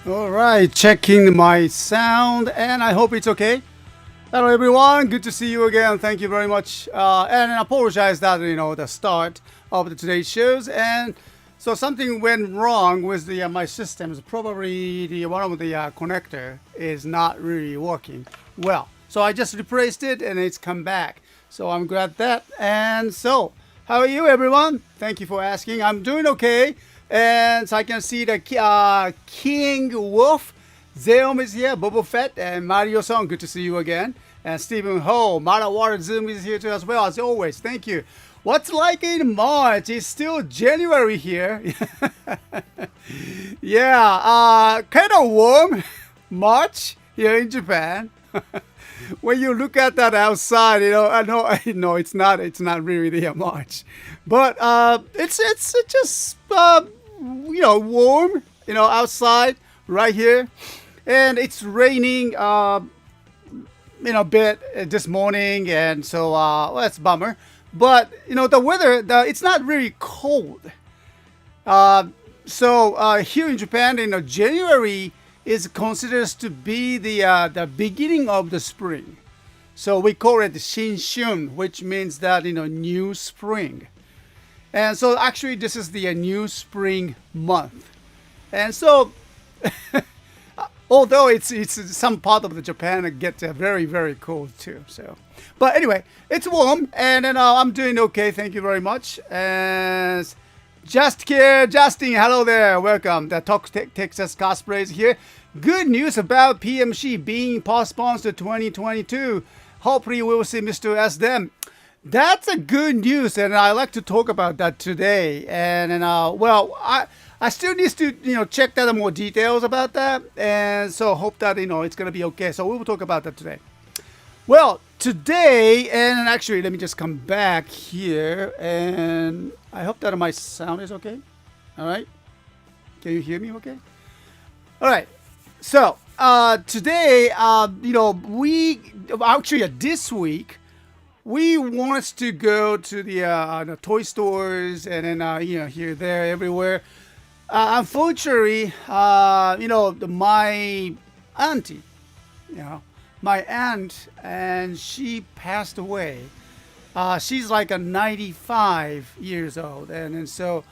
All right, checking my sound, and I hope it's okay. Hello, everyone. Good to see you again. Thank you very much. And I apologize that the start of today's shows, and so something went wrong with the my systems. Probably the one of the connector is not really working well. So I just replaced it, and it's come back. So I'm glad that. And so, how are you, everyone? Thank you for asking. I'm doing okay. And so I can see the King Wolf, Zeom is here, Boba Fett, and Mario-san, good to see you again. And Stephen Ho, Mara Water Zoom is here too as well, as always. Thank you. What's like in March? It's still January here. Yeah, kind of warm March here in Japan. When you look at that outside, I know it's not really the March, but it's just warm, outside right here, and it's raining, a bit this morning, and so well, that's a bummer. But the weather, it's not really cold. So here in Japan, January is considered to be the beginning of the spring. So we call it Shinshun, which means that new spring. And so actually this is the new spring month. And so although it's some part of the Japan it gets very, very cold too. So but anyway, it's warm, and then I'm doing okay, thank you very much. And Justin, hello there, welcome. The Talk Texas Cosplay is here. Good news about PMC being postponed to 2022. Hopefully we will see Mr. S then. That's a good news, and I like to talk about that today. And well, I still need to check that more details about that, and so hope that it's gonna be okay. So we will talk about that today. Well, today, and actually let me just come back here, and I hope that my sound is okay. All right, can you hear me okay? All right, so today, we actually this week we want to go to the toy stores, and then here, there, everywhere. Unfortunately, my auntie, my aunt, and she passed away. She's like 95 years old, and so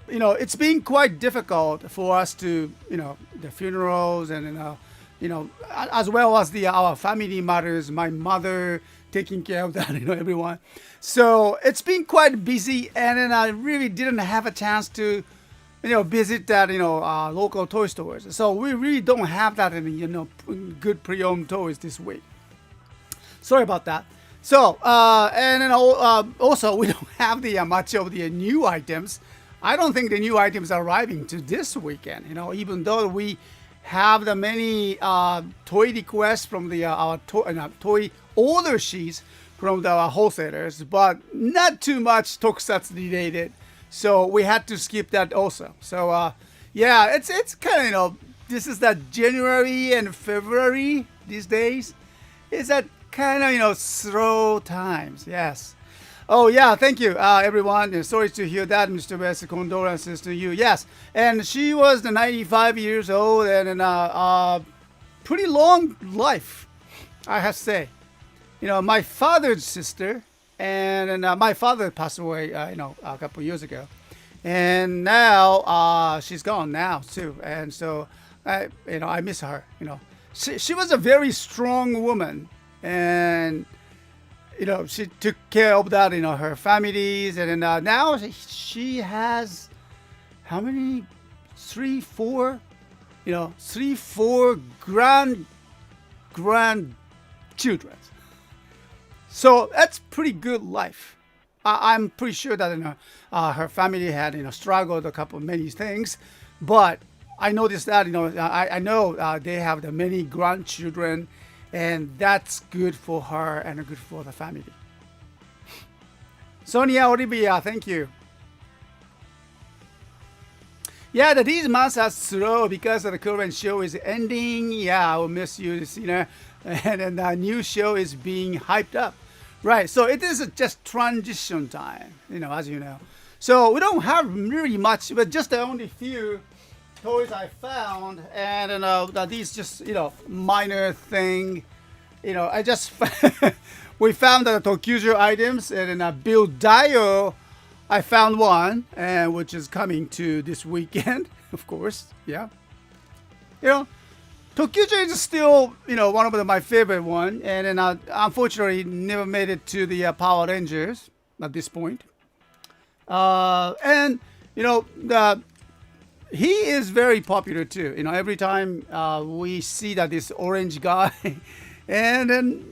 it's been quite difficult for us to the funerals, and as well as our family matters. My mother taking care of that, everyone. So it's been quite busy, and then I really didn't have a chance to visit that local toy stores. So we really don't have that in good pre-owned toys this week. Sorry about that. So and then also we don't have the much of the new items. I don't think the new items are arriving to this weekend. Even though we have the many toy requests from the our toy order sheets from the wholesalers, but not too much tokusatsu related. So we had to skip that also. So yeah, it's kind of this is that January and February these days. It's that kind of slow times. Yes. Oh yeah, thank you everyone. Sorry to hear that, Mr. West. Condolences to you. Yes, and she was the 95 years old, and pretty long life, I have to say. My father's sister, and my father passed away, a couple years ago, and now she's gone now too, and so I miss her. She was a very strong woman, and she took care of that, her families, and now she has how many? 3, 4 grandchildren. So that's pretty good life. I'm pretty sure that her family had struggled a couple of many things, but I noticed that I know they have the many grandchildren, and that's good for her and good for the family. Sonia Olivia, thank you. Yeah, these months are slow because the current show is ending. Yeah, I will miss you, Cena. And then the new show is being hyped up. Right, so it is just transition time, as you know. So we don't have really much, but just only few toys I found, and these just minor thing. I just we found the Tokyujo items, and in a Bill Dio, I found one, and which is coming to this weekend, of course. Yeah, Tokyujo is still one of my favorite one, and then unfortunately never made it to the Power Rangers at this point. And he is very popular too. Every time we see that this orange guy, and then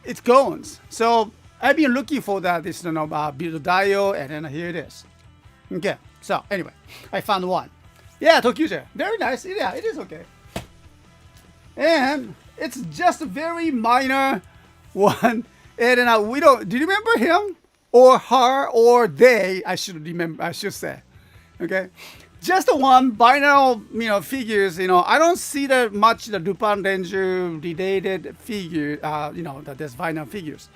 it goes. So I've been looking for that this Bill Dio, and then here it is. Okay. So anyway, I found one. Yeah, Tokyujo, very nice. Yeah, it is okay. And it's just a very minor one. And then we don't. Do you remember him or her or they? I should remember. I should say. Okay. Just the one binary, figures. I don't see that much the Lupin Ranger related figure. That there's vinyl figures.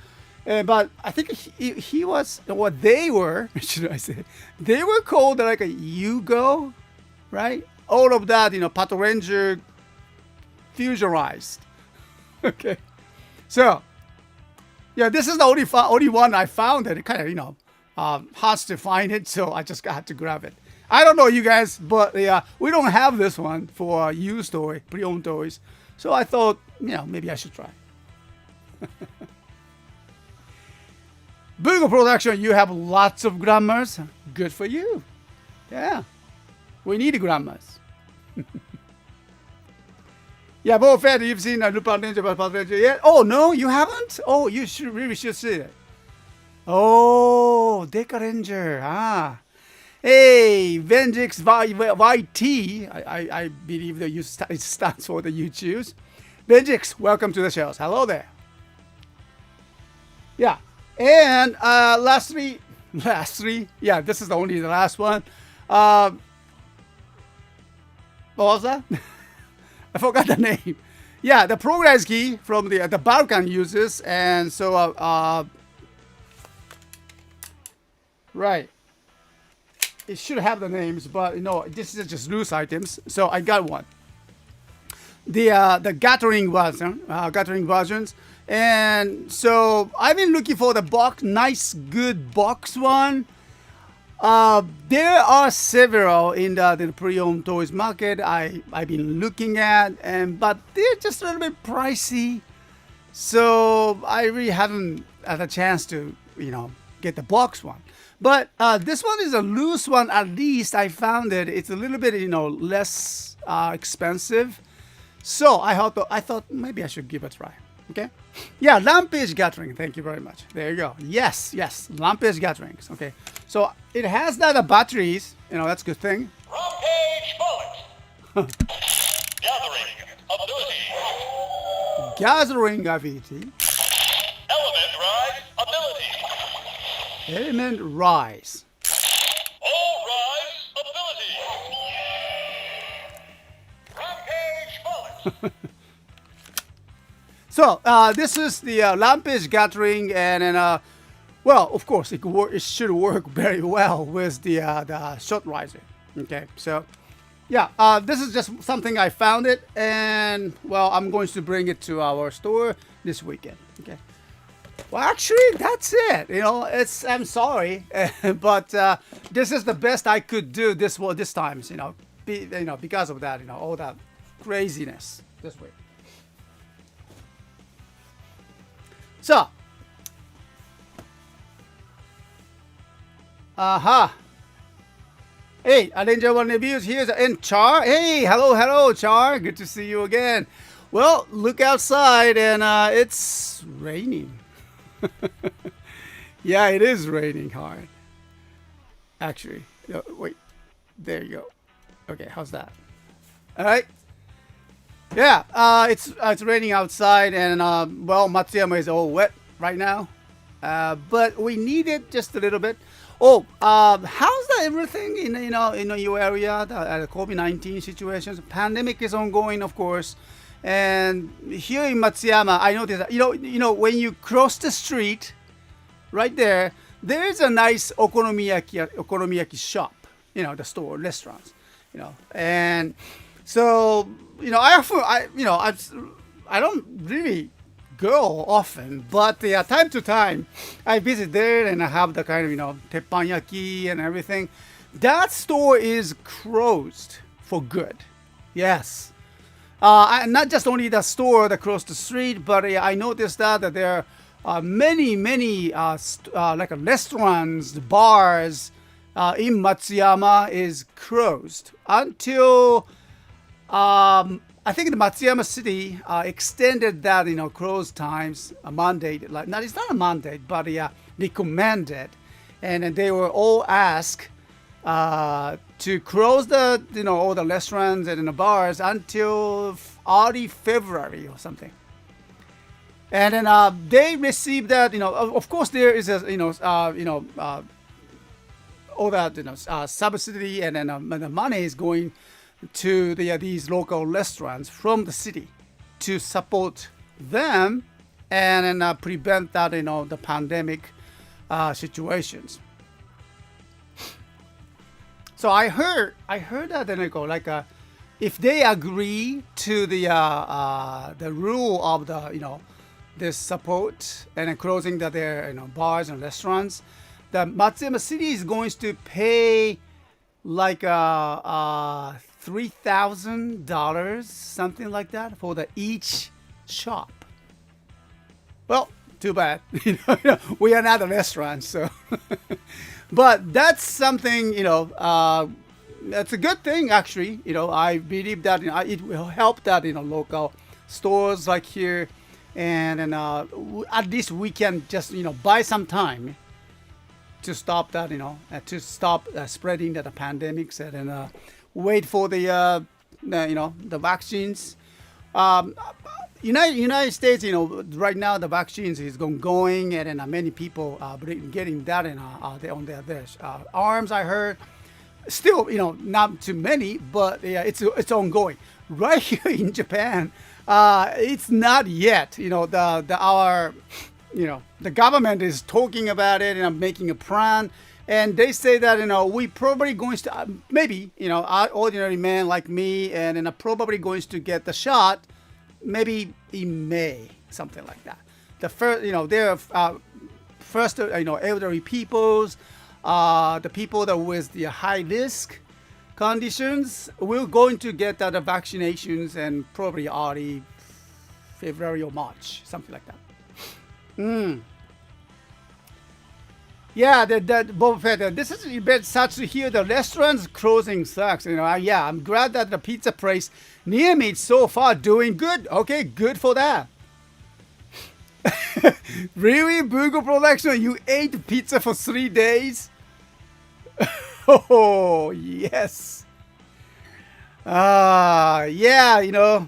But I think he was what they were. Should I say? They were called like a Yugo, right? All of that, Pato Ranger fusionized. Okay. So yeah, this is the only one I found that it kind of hard to find it. So I just had to grab it. I don't know you guys, but yeah, we don't have this one for used toy, pre-owned toys. So I thought, maybe I should try. Boogle Production, you have lots of grammars. Good for you. Yeah, we need grammars. Yeah, Bo Fett, you've seen Lupin Ranger, Pato Ranger yet? Oh no, you haven't? Oh, you really should see it. Oh, Deca Ranger. Ah. Hey, Venjix YT, I believe that it stands for the you choose. Venjix, welcome to the shows. Hello there. Yeah, and lastly, yeah, this is the last one. What was that? I forgot the name. Yeah, the progress key from the Balkan users, and so right. It should have the names, but this is just loose items. So I got one. The Gathering versions, and so I've been looking for the nice, good box one. There are several in the pre-owned toys market I've been looking at, but they're just a little bit pricey. So I really haven't had a chance to get the box one. But this one is a loose one. At least I found it. It's a little bit, less expensive. So I thought maybe I should give it a try. Okay. Yeah, Rampage Gathering. Thank you very much. There you go. Yes, Rampage Gatherings. Okay. So it has that batteries. That's a good thing. Rampage Bullet. Gathering ability. Gathering ability. Element Rise ability. Element Rise. All Rise ability. Rampage Bullet. So this is the Rampage Gathering, and then well, of course it should work very well with the Shot Riser. Okay, so yeah, this is just something I found it, and well, I'm going to bring it to our store this weekend. Okay. Well, actually, that's it. I'm sorry, but this is the best I could do this time. Because of that, all that craziness this week. So, hey, Ranger One Reviews. Here's and Char. Hey, hello, Char. Good to see you again. Well, look outside, and it's raining. Yeah, it is raining hard. Actually, wait. There you go. Okay, how's that? All right. Yeah, it's raining outside, and well, Matsuyama is all wet right now. But we need it just a little bit. Oh, how's that everything in your area? The COVID-19 situations, pandemic is ongoing, of course. And here in Matsuyama, I noticed that, when you cross the street, right there is a nice okonomiyaki shop, the store, restaurants. And so I don't really go often, but time to time I visit there and I have the kind of teppanyaki and everything. That store is closed for good. Yes. Not just only the store across the street, but I noticed that there are many like restaurants, bars in Matsuyama is closed until I think the Matsuyama city extended that close times a mandate. Like, not, it's not a mandate, but recommended, and they were all asked to close the all the restaurants and the bars until early February or something. And then they received that of course there is a all that subsidy, and then the money is going to these local restaurants from the city to support them and then prevent that the pandemic situations. So I heard that if they agree to the rule of the this support and closing their bars and restaurants, the Matsuyama City is going to pay like $3,000, something like that, for each shop. Well, too bad. We are not a restaurant, so. But that's something, that's a good thing, actually. I believe that it will help that local stores like here, and at least we can just buy some time to stop that, to stop spreading the pandemics, and wait for the vaccines. United States, right now the vaccines is going, and many people are getting that on their arms. I heard, still, not too many, but it's ongoing. Right here in Japan, it's not yet. The government is talking about it and making a plan. And they say that we probably going to maybe our ordinary man like me and probably going to get the shot maybe in May, something like that. The first they're first elderly peoples, the people that with the high risk conditions, we're going to get the vaccinations and probably early February or March, something like that. Yeah, Boba Fett. This is a bit sad to hear the restaurants closing sucks. Yeah, I'm glad that the pizza place near me so far doing good. Okay, good for that. Really, Bugle Production? You ate pizza for 3 days? Oh yes. Yeah,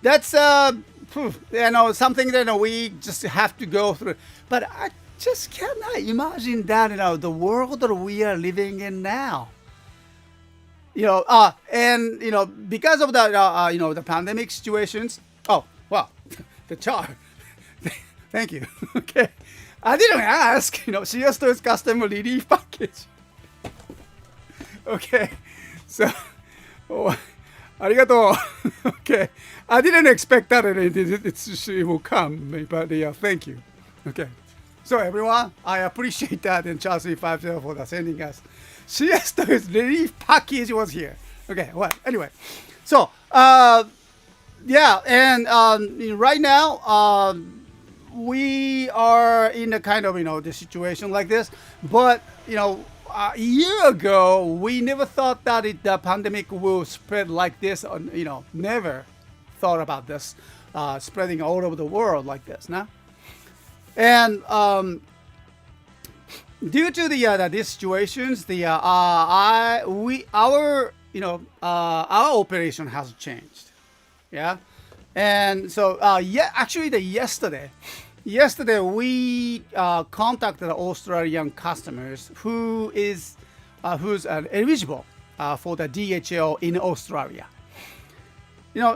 that's something that we just have to go through. But I just cannot imagine that the world that we are living in now. And because of the the pandemic situations. Oh well, the chart. Thank you. Okay, I didn't ask. CSTOYS customer relief package. Okay, so. Oh, arigato. Okay, I didn't expect that it will come, but thank you. Okay. So everyone, I appreciate that, and Charles 350 for sending us. CSTOYS relief package was here. Okay, well, anyway. So, yeah, and right now, we are in a kind of, the situation like this. But, a year ago, we never thought that the pandemic will spread like this. Never thought about this spreading all over the world like this, no? And due to these situations, our operation has changed, yeah. And so actually, yesterday we contacted Australian customers who's eligible for the DHL in Australia.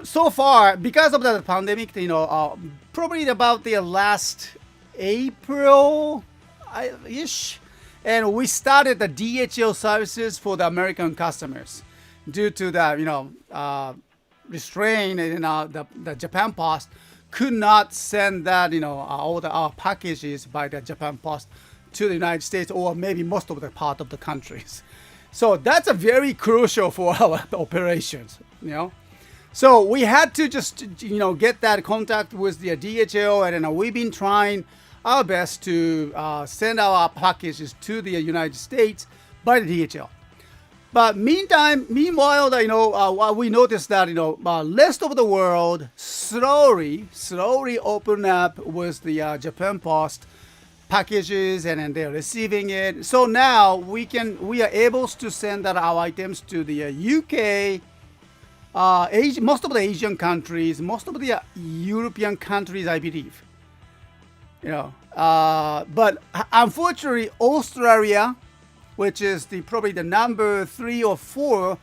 So far, because of the pandemic, probably about the last April-ish, and we started the DHL services for the American customers. due to the restraint in the Japan Post could not send that all our packages by the Japan Post to the United States or maybe most of the part of the countries. So that's a very crucial for our operations. So we had to just get that contact with the DHL, and we've been trying our best to send our packages to the United States by the DHL. But meanwhile, we noticed that rest of the world slowly open up with the Japan Post packages, and then they're receiving it. So now we are able to send our items to the UK, most of the Asian countries, most of the European countries, I believe. But unfortunately, Australia, which is probably the number 3 or 4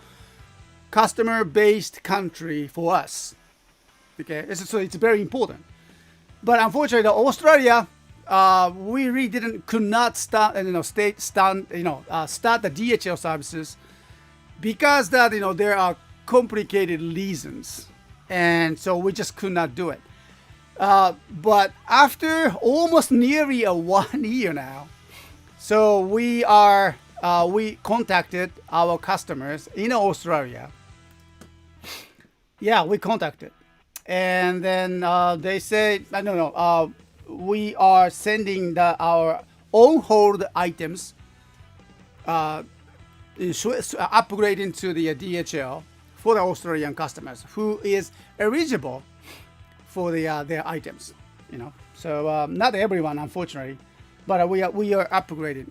customer-based country for us. Okay, so it's very important. But unfortunately, Australia, we really could not start the DHL services because that there are complicated reasons, and so we just could not do it. But after almost nearly 1 year now, so we contacted our customers in Australia. Yeah, we contacted, and then they said, no, we are sending our on-hold items, upgrading to the DHL for the Australian customers who is eligible for their items. So not everyone, unfortunately. But we are upgrading.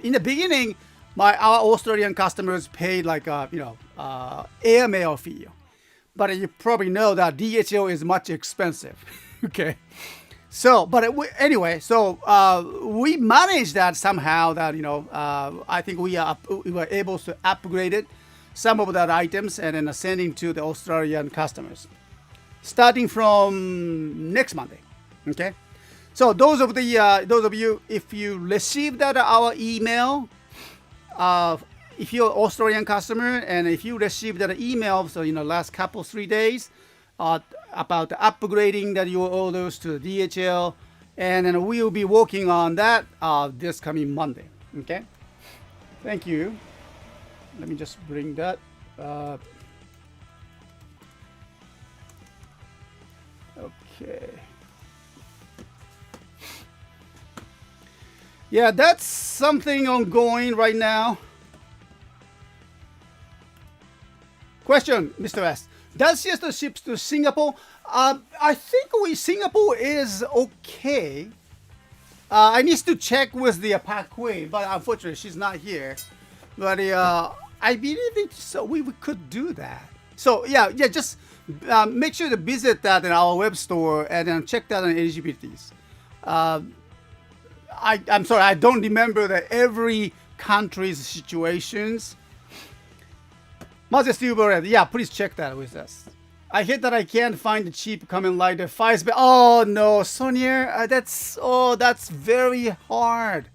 In the beginning, our Australian customers paid like airmail fee, but you probably know that DHL is much expensive. Okay, so anyway, we managed that somehow. That I think we were able to upgrade it, some of that items, and then sending to the Australian customers, starting from next Monday. Okay. So those of you, if you received that our email, if you're an Australian customer and if you received that email, so last couple 3 days, about upgrading that your orders to the DHL, and then we will be working on that this coming Monday. Okay, thank you. Let me just bring that. Okay. Yeah, that's something ongoing right now. Question, Mr. S. Does CSTOYS ship to Singapore? I think Singapore is okay. I need to check with the Parkway, but unfortunately she's not here. But I believe we could do that. So yeah, just make sure to visit that in our web store and then check that on eligibilities. I'm sorry, I don't remember every country's situations. Yeah, please check that with us. I hate that I can't find the cheap Kamen Rider fights, but oh no, Sonia, that's very hard.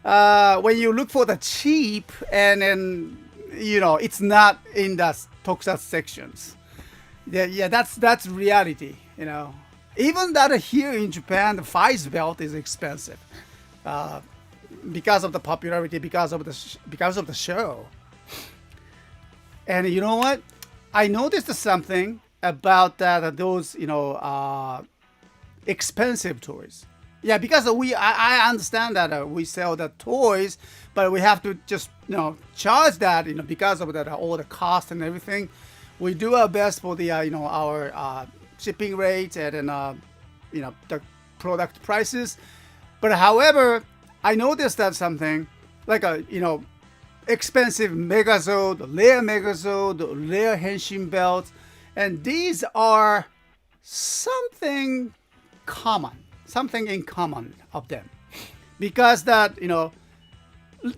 When you look for the cheap, and then it's not in the Tokusatsu sections. Yeah, that's reality. Even that here in Japan, the Fies belt is expensive because of the popularity, because of the show. And you know what? I noticed something about those expensive toys. Yeah, because I understand that we sell the toys, but we have to just charge that because of all the cost and everything. We do our best for the our shipping rates and the product prices. But however, I noticed that something like expensive Megazord, rare Megazord, rare Henshin belts, and these are something in common of them, because that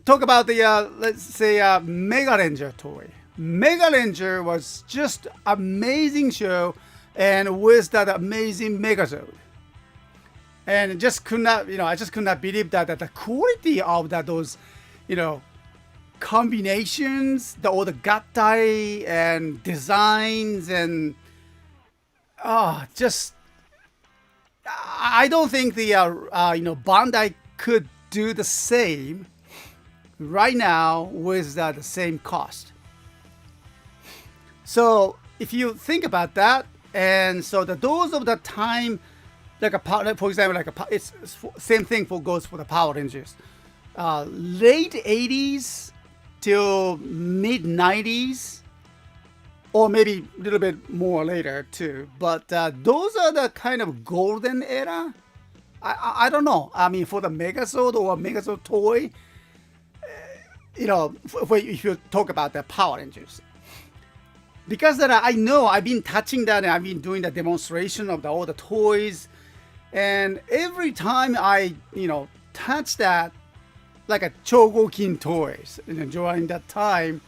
talk about the let's say Mega Ranger toy. Mega Ranger was just amazing show, and with that amazing Megazord, and I just could not believe that the quality of those combinations, all the gattai and designs, and just I don't think the Bandai could do the same right now with the same cost. So if you think about that, and so those of the time, like for example, it's same thing goes for the Power Rangers. Late 80s till mid 90s, or maybe a little bit more later too. But those are the kind of golden era. I don't know. I mean, for the Megazord or Megazord toy, if you talk about the Power Rangers. Because that I know I've been touching that and I've been doing the demonstration of all the toys. And every time I, touch that, like a Chogokin toys, during that time,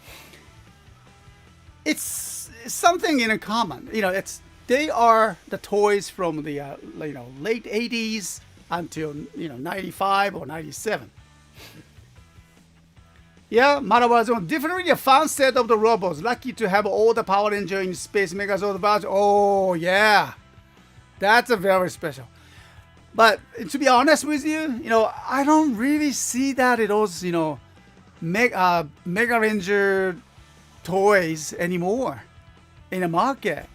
it's something in common. They are the toys from the late 80s until 95 or 97. Yeah, Marawazo, definitely a fun set of the robots. Lucky to have all the Power Ranger in Space Megazord version. Oh yeah, that's a very special. But to be honest with you, I don't really see that in those Mega Ranger toys anymore in the market.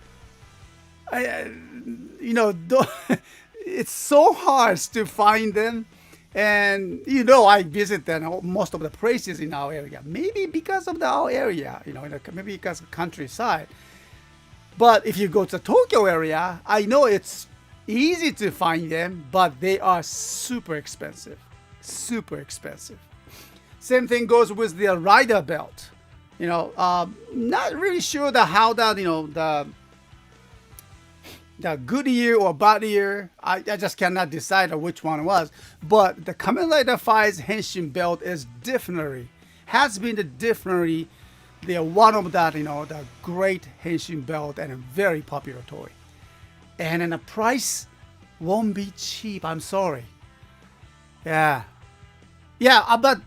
It's so hard to find them, and I visit them most of the places in our area. Maybe because of our area, maybe because of countryside. But if you go to the Tokyo area, I know it's easy to find them, but they are super expensive. Super expensive. Same thing goes with the rider belt. Not really sure how that the Goodyear or Badier, I just cannot decide which one it was. But the Kamen Rider 5's Henshin belt is has been definitely one of that, the great Henshin belt and a very popular toy. And then the price won't be cheap, I'm sorry. Yeah. Yeah, but,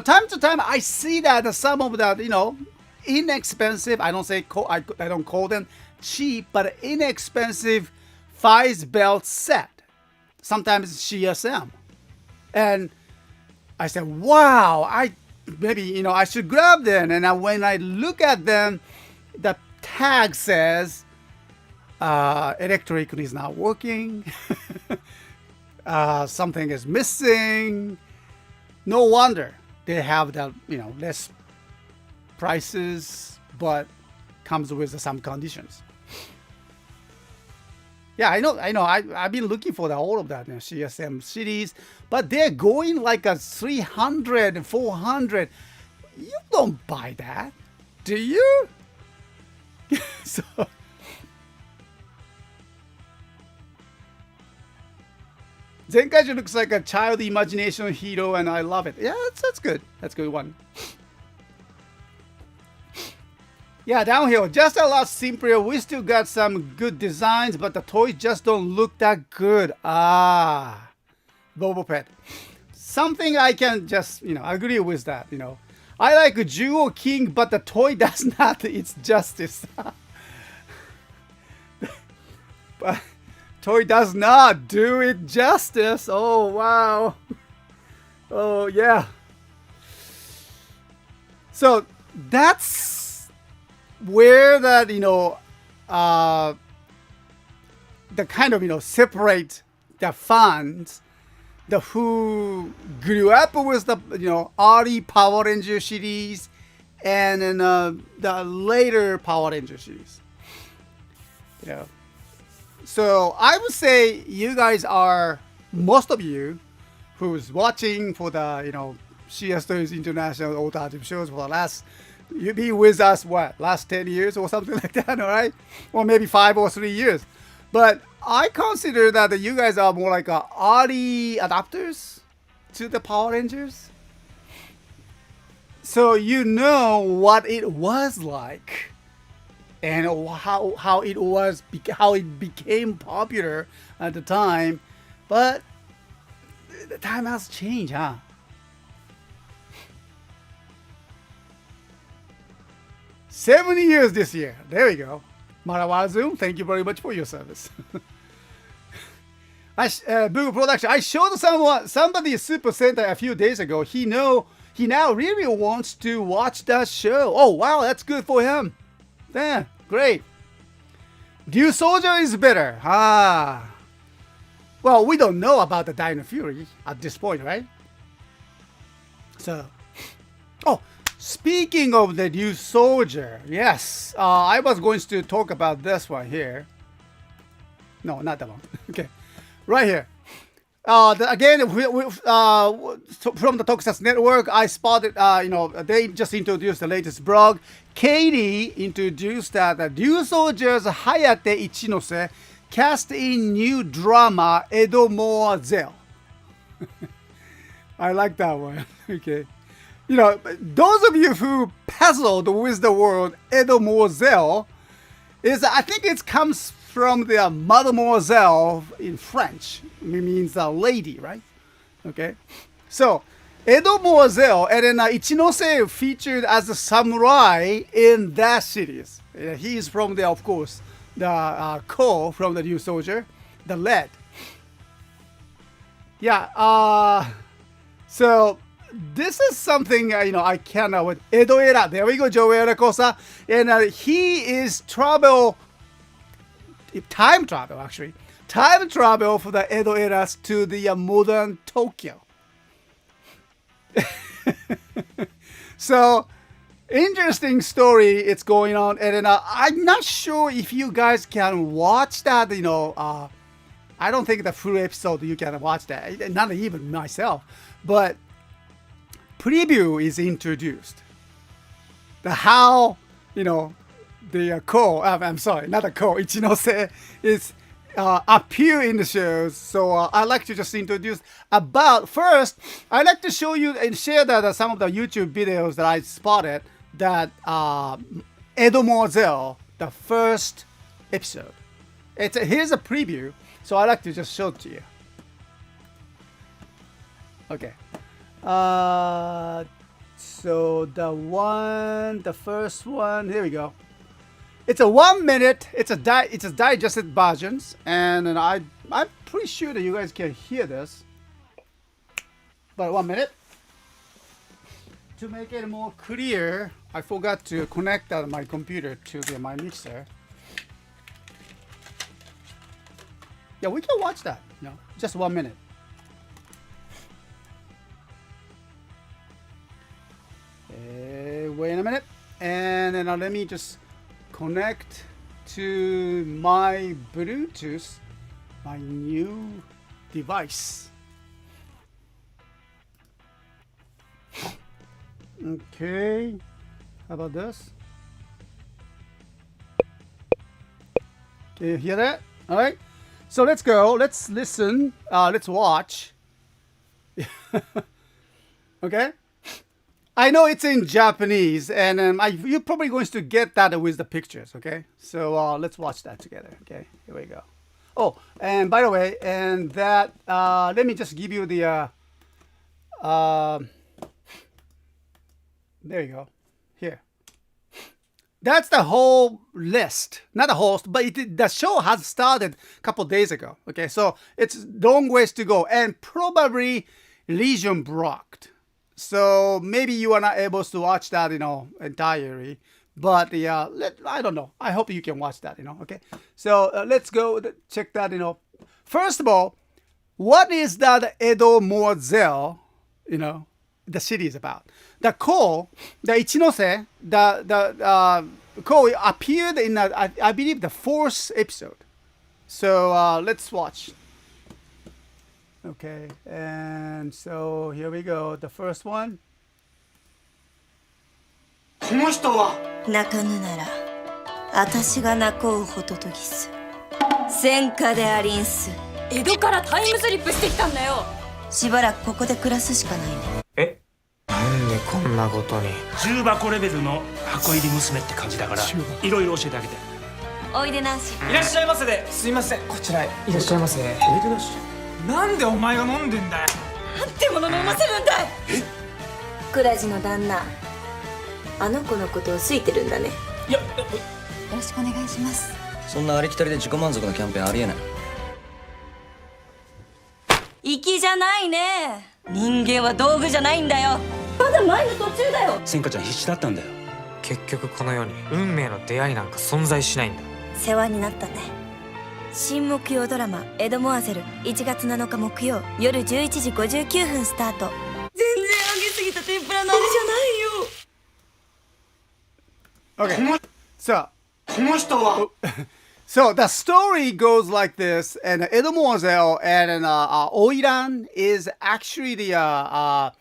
time to time I see that some of that, inexpensive, I don't call them cheap, but inexpensive 5 belt set. Sometimes it's CSM. And I said, wow, I should grab them. And when I look at them, the tag says, electric is not working. Something is missing. No wonder they have the, less prices, but comes with some conditions. Yeah, I know. I've been looking for all of that CSM series, but they're going like a 300, 400. You don't buy that, do you? So, Zenkaiju looks like a child imagination hero, and I love it. Yeah, that's good. That's a good one. Yeah, downhill, just a lot simpler. We still got some good designs, but the toys just don't look that good. Bobo Pet. Something I can just, agree with that, I like Jewel King, but the toy does not its justice. But toy does not do it justice. Oh, wow. Oh, yeah. So, that's where that the kind of separate the fans, the who grew up with the early Power Ranger series and then the later Power Ranger series. So I would say you guys are, most of you who's watching for the CSTOYS International Automotive shows for the last, you be with us last 10 years or something like that, all right? Or maybe 5 or 3 years. But I consider that you guys are more like early adopters to the Power Rangers. So you know what it was like and how it became popular at the time. But the time has changed, huh? 70 years this year. There we go. Marawa Zoom, thank you very much for your service. Boo Production, I showed somebody Super Sentai a few days ago. He now really wants to watch that show. Oh, wow, that's good for him. Yeah, great. Dew Soldier is better. Ah. Well, we don't know about the Dino Fury at this point, right? So, oh, speaking of the Dew Soldier, yes, I was going to talk about this one here. No, not that one. Okay, right here. Again, from the Tokusatsu Network, I spotted, they just introduced the latest blog. Katie introduced that the Dew Soldier's Hayate Ichinose cast in new drama Edo Moazel. I like that one. Okay. Those of you who puzzled with the word Edo Moazel, I think it comes from the Mademoiselle in French. It means a lady, right? Okay. So, Edo Moazel and then Ichinose featured as a samurai in that series. He is from of course, the Ko from the Dew Soldier, the lead. Yeah. So this is something I cannot with Edo Era. There we go, Joel Kosa, and he is time travel for the Edo eras to the modern Tokyo. So interesting story it's going on, and then I'm not sure if you guys can watch that. I don't think the full episode you can watch that, not even myself, but preview is introduced. The Ko, I'm sorry, not the Ko, Ichinose is appear in the shows. So I like to just introduce first, I like to show you and share that some of the YouTube videos that I spotted that Edo Moazel, the first episode. Here's a preview, so I like to just show it to you. Okay. So the first one, here we go. It's a 1 minute. It's a digested versions, and I'm pretty sure that you guys can hear this. But 1 minute. To make it more clear, I forgot to connect my computer to my mixer. Yeah, we can watch that. Just 1 minute. Wait a minute, and then let me just connect to my Bluetooth, my new device. Okay, how about this? Can you hear that? All right, so let's go. Let's listen. Let's watch. Okay. I know it's in Japanese, and you're probably going to get that with the pictures, okay? So let's watch that together, okay? Here we go. Oh, and by the way, and that, let me just give you the, there you go, here. That's the whole list, not the host, but the show has started a couple days ago, okay? So it's long ways to go, and probably region blocked. So maybe you are not able to watch that, entirely. But I don't know. I hope you can watch that, okay? So let's go check that, First of all, what is that Edo Moazel, the series about? The Ko, the Ichinose, the Ko appeared in, I believe, the 4th episode. So let's watch. Okay, and so here we go. The first one. この人は泣かぬなら私が泣こうホトトギス戦火でありんす江戸からタイムスリップしてきたんだよしばらくここで暮らすしかないねえなんでこんなことに重箱レベルの箱入り娘って感じだからいろいろ教えてあげておいでなしいらっしゃいませですいませんこちらへいらっしゃいませおいでなしなんでお前が飲んでんだよなんてもの飲ませるんだい倉地の旦那あの子のことを好いてるんだね。よろしくお願いします。そんなありきたりで自己満足なキャンペーンありえない。粋じゃないね。人間は道具じゃないんだよ。まだ前の途中だよ。千佳ちゃん必死だったんだよ。結局この世に運命の出会いなんか存在しないんだ。世話になったね。新木曜ドラマ「エドモアゼル」1月7日木曜夜11時59分スタート。全然揚げすぎた天ぷらのあれじゃないよ。 Okay. So この人は So the story goes like this, and Edomoiselle and Oiran is actually the I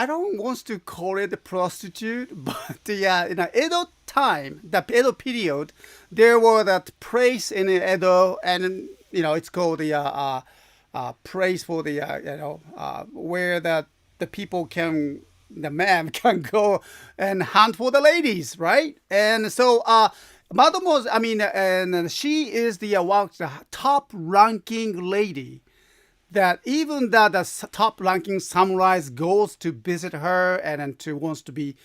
don't want to call it a prostitute, but in the Edo time, the Edo period, there was that place in Edo, and it's called the place for the where the people can. The man can go and hunt for the ladies, right? And so, Mademoiselle, and she is the top-ranking lady. That even the top-ranking samurai goes to visit her and to wants to be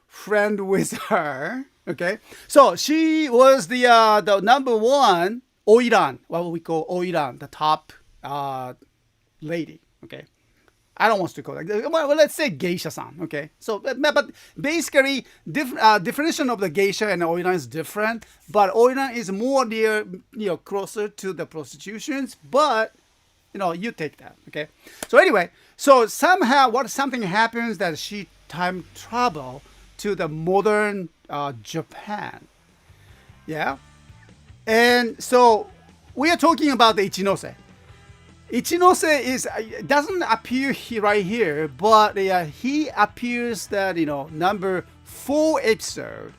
friend with her. Okay, so she was the number one oiran, what we call oiran, the top lady. Okay. I don't want to call it. Well, let's say geisha-san. Okay, so but basically, definition of the geisha and oiran is different. But oiran is more near, closer to the prostitutions. But you take that. Okay. So anyway, so somehow something happens that she time travel to the modern Japan. Yeah, and so we are talking about the Ichinose. Ichinose doesn't appear right here, but he appears that number 4 episode.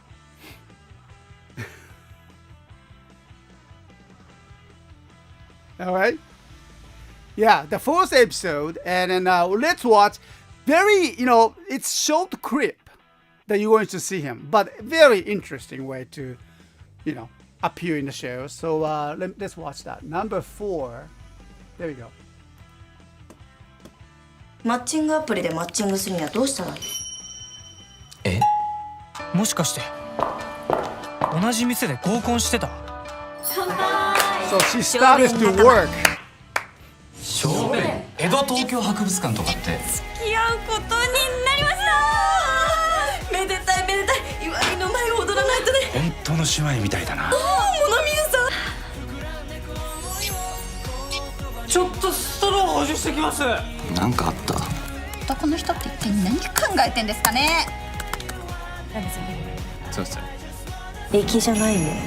All right, yeah, the 4th episode, and then let's watch. Very, it's short clip that you're going to see him, but very interesting way to, appear in the show. So let's watch that. Number 4. There we go. マッチングアプリでマッチングするにはどうしたらいい？え？もしかして同じ店で合コンしてた？ So she started to work. 小便江戸東京博物館とかって付き合うことになりました。めでたいめでたい。祝いの前を踊らないとね。本当の姉妹みたいだな。物見るさん。ちょっとストロー補充してきます。なんかあった？男の人って一体何考えてんですかね。そうっす。粋じゃないね。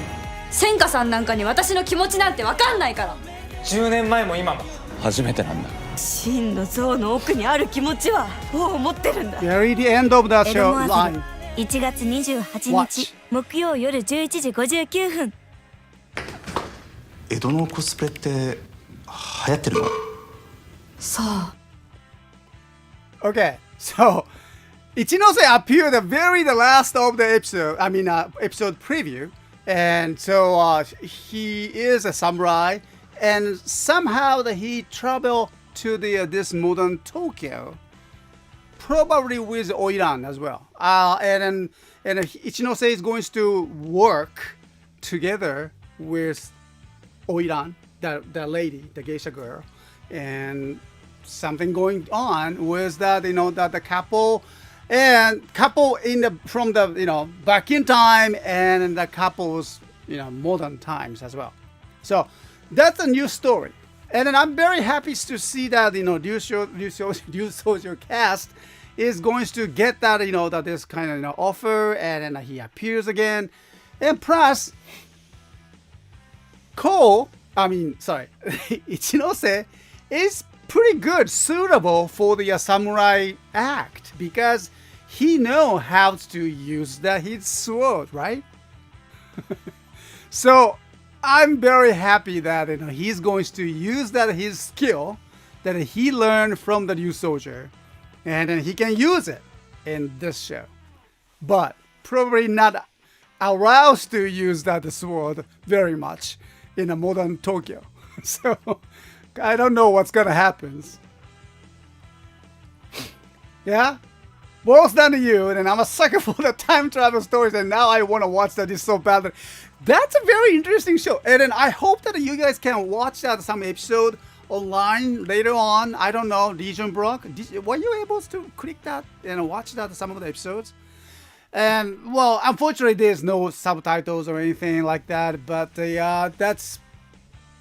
千佳さんなんかに私の気持ちなんて分かんないから。10年前も今も初めてなんだ。真の像の奥にある気持ちはもう持ってるんだ。 Very the end of the エド show モアゼ line. ル1月28 Watch. 日木曜夜11時59分。江戸のコスプレって流行ってるの？さあ。 Okay, so Ichinose appeared the last of the episode. Episode preview, and so he is a samurai, and somehow he traveled to this modern Tokyo, probably with Oiran as well. And Ichinose is going to work together with Oiran, the lady, the geisha girl, and something going on with that, that the couple from the back in time, and the couples modern times as well. So that's a new story, and then I'm very happy to see that Ryu Sojo cast is going to get that that this kind of offer, and then he appears again, and plus Ichinose is pretty good, suitable for the samurai act, because he knows how to use his sword, right? So I'm very happy that he's going to use his skill that he learned from the Ryu Soldier, and then he can use it in this show, but probably not allowed to use that sword very much in a modern Tokyo. So I don't know what's gonna happen. Yeah? boils down to you, and I'm a sucker for the time travel stories, and now I want to watch that. It's so bad. That's a very interesting show, and then I hope that you guys can watch that some episode online later on. I don't know, Legion Brock, were you able to click that and watch that some of the episodes? And well, unfortunately, there's no subtitles or anything like that. But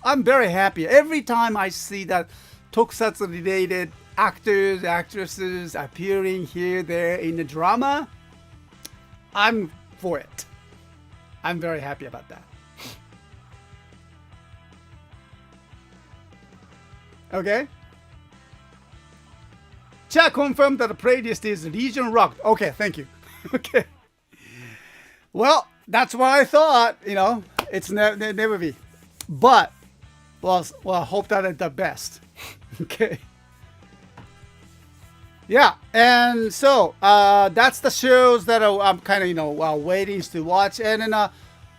I'm very happy every time I see that tokusatsu related actors, actresses appearing here, there in the drama. I'm for it. I'm very happy about that. Okay. Chat confirmed that the playlist is Legion Rocked. Okay, thank you. Okay. Well, that's what I thought. You know, it's never be. But, well, I hope that it's the best. Okay. Yeah, and so that's the shows that I'm kind of waiting to watch, and then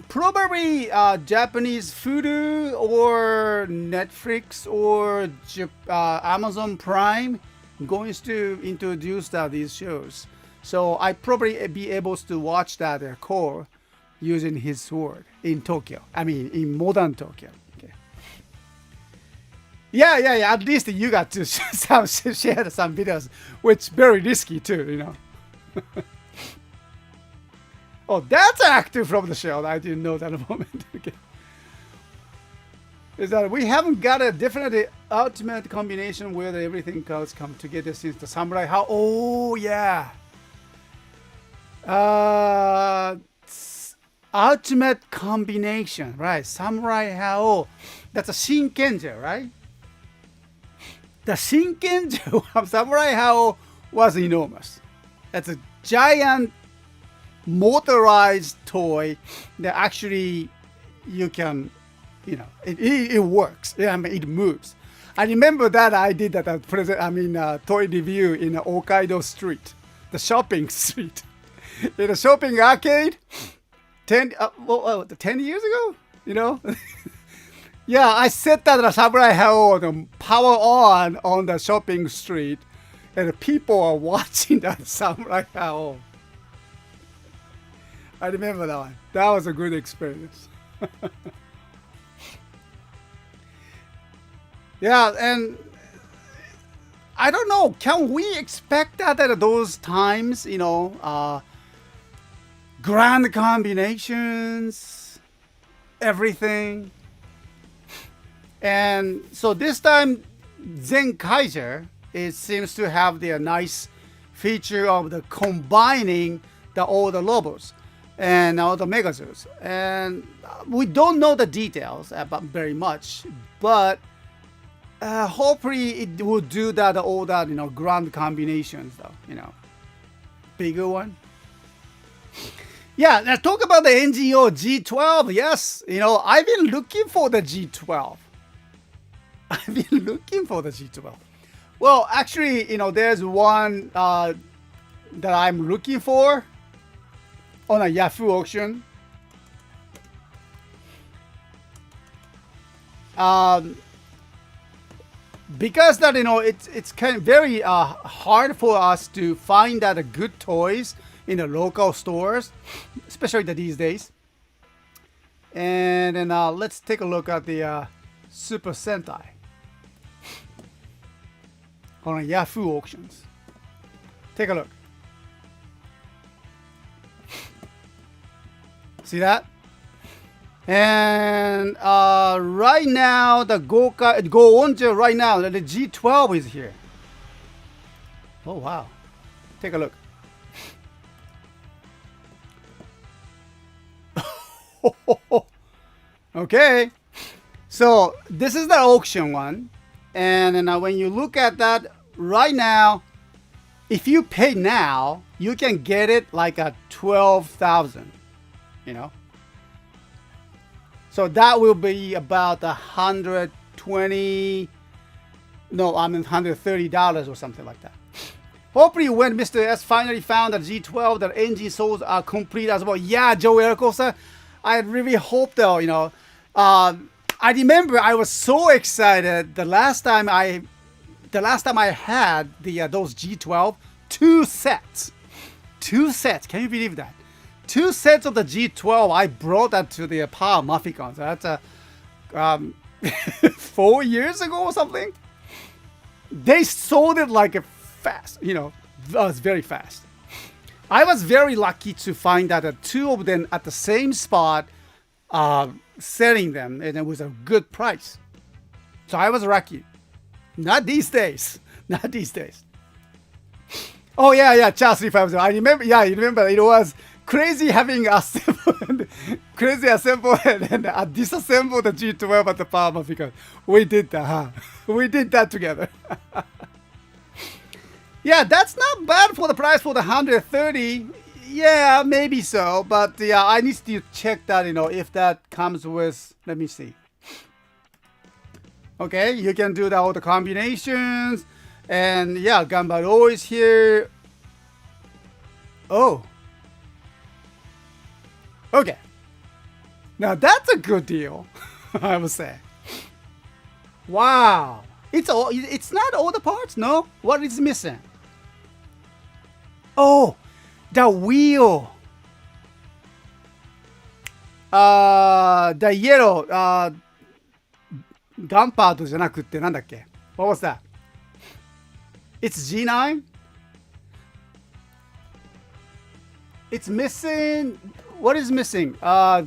probably Japanese Fudu or Netflix or Amazon Prime going to introduce these shows. So I probably be able to watch that core using his sword in Tokyo. I mean, in modern Tokyo. Okay. Yeah. At least you got to share some videos, which very risky too, you know. Oh, that's an actor from the show. I didn't know that at the moment. Okay. Is that we haven't got a definitely ultimate combination where everything goes come together since the samurai. How? Oh yeah. Ultimate combination, right? Samurai Hao. That's a Shinkenja, right? The Shinkenja of Samurai Hao was enormous. That's a giant motorized toy that actually you can, it works. I mean, it moves. I remember that I did that at toy review in Hokkaido Street, the shopping street. In a shopping arcade 10 years ago, yeah, I set that Samurai Hao power on the shopping street, and people are watching that Samurai Hao. I remember that one. That was a good experience. Yeah, and I don't know, can we expect that at those times, grand combinations, everything. And so this time, Zen Kaiser, it seems to have the nice feature of the combining all the lobos and all the Megazoos. And we don't know the details about very much, but hopefully it will do all that, grand combinations though, bigger one. Yeah, now talk about the NGO G12. Yes, I've been looking for the G12. I've been looking for the G12. Well, actually, there's one that I'm looking for on a Yahoo auction. Because that, it's kind of very hard for us to find that good toys in the local stores, especially these days. And then let's take a look at the Super Sentai on Yahoo auctions. Take a look. See that? And right now the go on to right now the G12 is here. Oh wow! Take a look. Okay, so this is the auction one, and then when you look at that right now, if you pay now, you can get it like a 12,000. So that will be about $130 or something like that. Hopefully when Mr. S finally found that G12, that engine souls are complete as well. Yeah, Joe Ericosa, I really hope though, I remember I was so excited the last time I had those G12 2 sets. 2 sets. Can you believe that? 2 sets of the G12. I brought that to the Power Mufficons. That's 4 years ago or something. They sold it like a fast. You know, it was very fast. I was very lucky to find that 2 of them at the same spot, selling them, and it was a good price. So I was lucky. Not these days. Not these days. Oh yeah, Charles 350. I remember. Yeah, you remember it was crazy having assembled, crazy assemble and disassemble the G12 at the Power because we did that. Huh? We did that together. Yeah, that's not bad for the price for the 130. Yeah, maybe so, but yeah, I need to check that. You know, if that comes with. Let me see. Okay, you can do all the combinations. And yeah, Gambaro is here. Oh. Okay. Now that's a good deal, I would say. Wow. It's not all the parts, no? What is missing? Oh, the wheel. The yellow, gunpowder じゃなくってなんだっけ? What was that? It's G9? It's missing. What is missing? I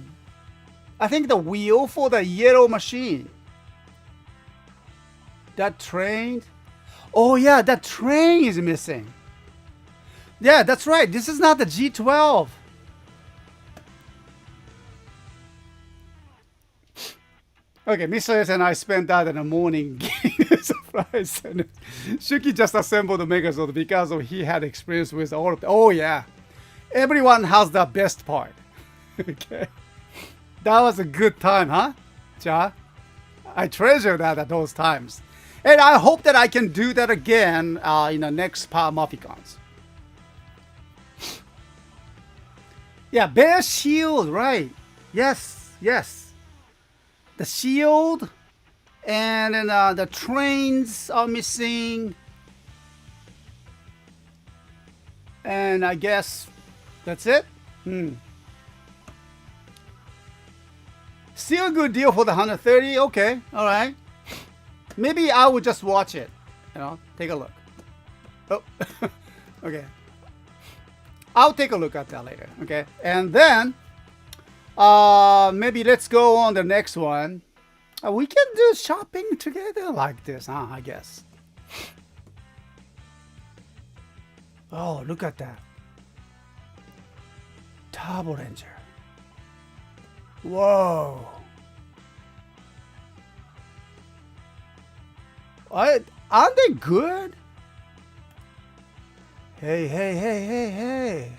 think the wheel for the yellow machine. That train. Oh yeah, that train is missing. Yeah, that's right. This is not the G12. Okay, Mr. S and I spent that in the morning getting a surprise. And Shuki just assembled the Megazord because he had experience with all of them. Oh yeah. Everyone has the best part. Okay. That was a good time, huh? Ja? I treasure that at those times. And I hope that I can do that again in the next Power Mufficons. Yeah, Bear Shield, right. Yes, yes. The shield and then the trains are missing. And I guess that's it. Still a good deal for the 130. Okay, all right. Maybe I will just watch it. You know, take a look. Oh, okay. I'll take a look at that later. Okay, and then maybe let's go on the next one. We can do shopping together like this, huh? I guess. Oh, look at that. Turbo Ranger. Whoa. Aren't they good? Hey, hey, hey, hey, hey.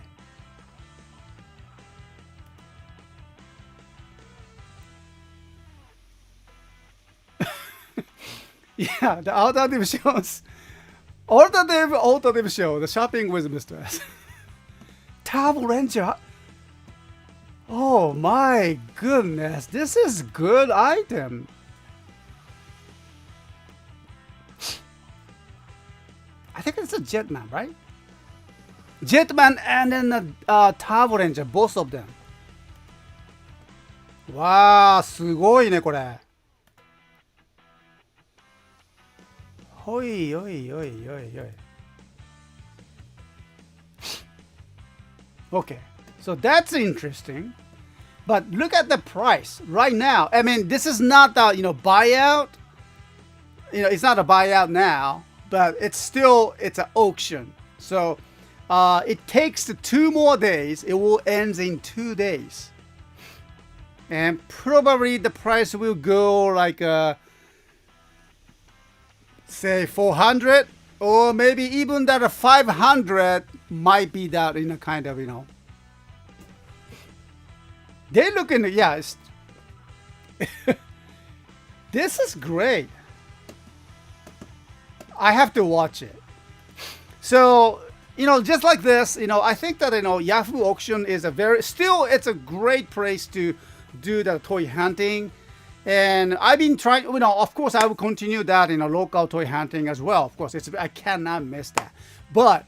Yeah, the alternative shows. Alternative show. The shopping with Mr. S. Turbo Ranger. Oh my goodness. This is good item. I think it's a Jetman, right? Jetman and then the Turbo Ranger, both of them. Wow, すごいねこれ。ほいおいおいおいおい。Okay, so that's interesting. But look at the price right now. I mean, this is not the buyout. It's not a buyout now, but it's an auction. So it takes 2 more days. It will end in 2 days, and probably the price will go like say 400, or maybe even that 500 might be that in a kind of They look in this is great. I have to watch it. So just like this, I think that Yahoo auction is it's a great place to do the toy hunting. And I've been trying, of course I will continue that in a local toy hunting as well. Of course, I cannot miss that. But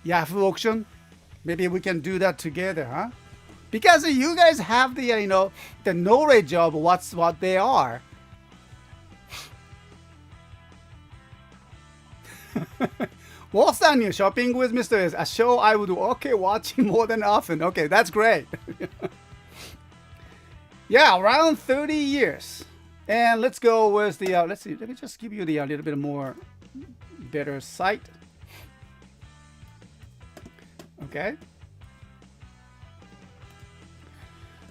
Yahoo auction. Maybe we can do that together, huh? Because you guys have the the knowledge of what they are. ウォーさん new shopping with Mr. is a show I would watch more than often. Okay, that's great. Yeah, around 30 years. And let's go with the let's see. Let me just give you the little bit more better sight. Okay.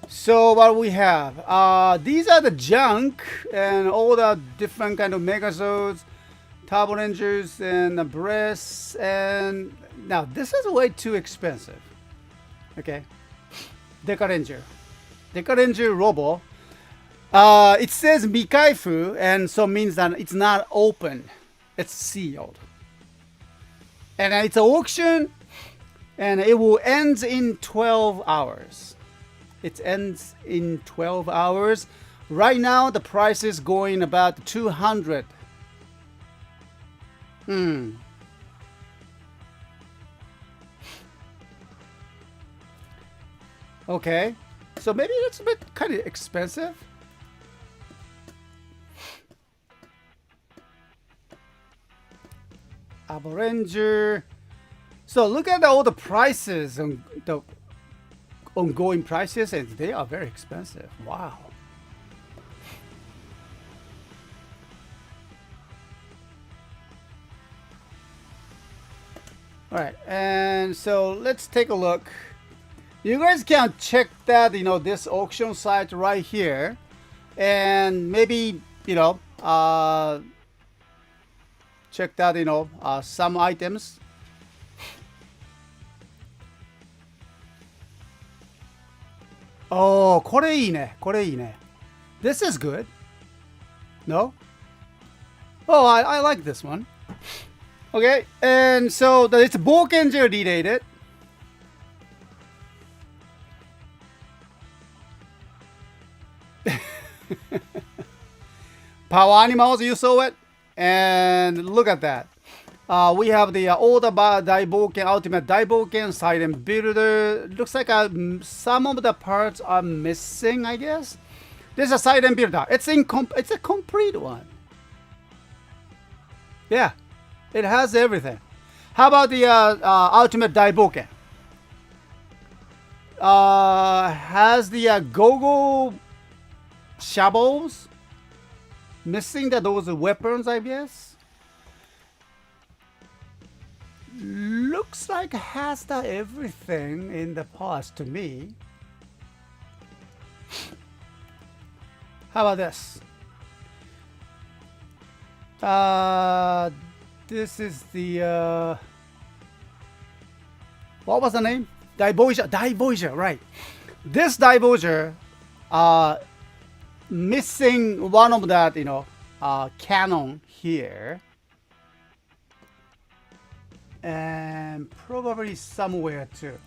So what we have, these are the junk and all the different kind of megazodes, turbo rangers and the breasts, and now this is way too expensive. Okay, Deca Ranger Robo. It says Mikaifu, and so means that it's not open, it's sealed, and it's an auction, and it will end in 12 hours. It ends in 12 hours. Right now, the price is going about 200. Okay, so maybe it's a bit kind of expensive. Ranger. So look at all the prices on the ongoing prices, and they are very expensive. Wow. All right, and so let's take a look. You guys can check that, this auction site right here, and maybe, check that, some items. Oh, これいいね。This is good. No? Oh, I like this one. Okay, and so it's Bokenja related. Power Animals, you saw it? And look at that. We have the older Daiboken, Ultimate Daiboken, Silent Builder. Looks like some of the parts are missing, I guess. This is a Silent Builder. It's a complete one. Yeah, it has everything. How about the Ultimate Daiboken? Has the Gogo shovels. Missing those weapons, I guess. Looks like it has everything in the past to me. How about this? This is the what was the name? Voyager, right? This Voyager, missing one of that, cannon here, and probably somewhere too.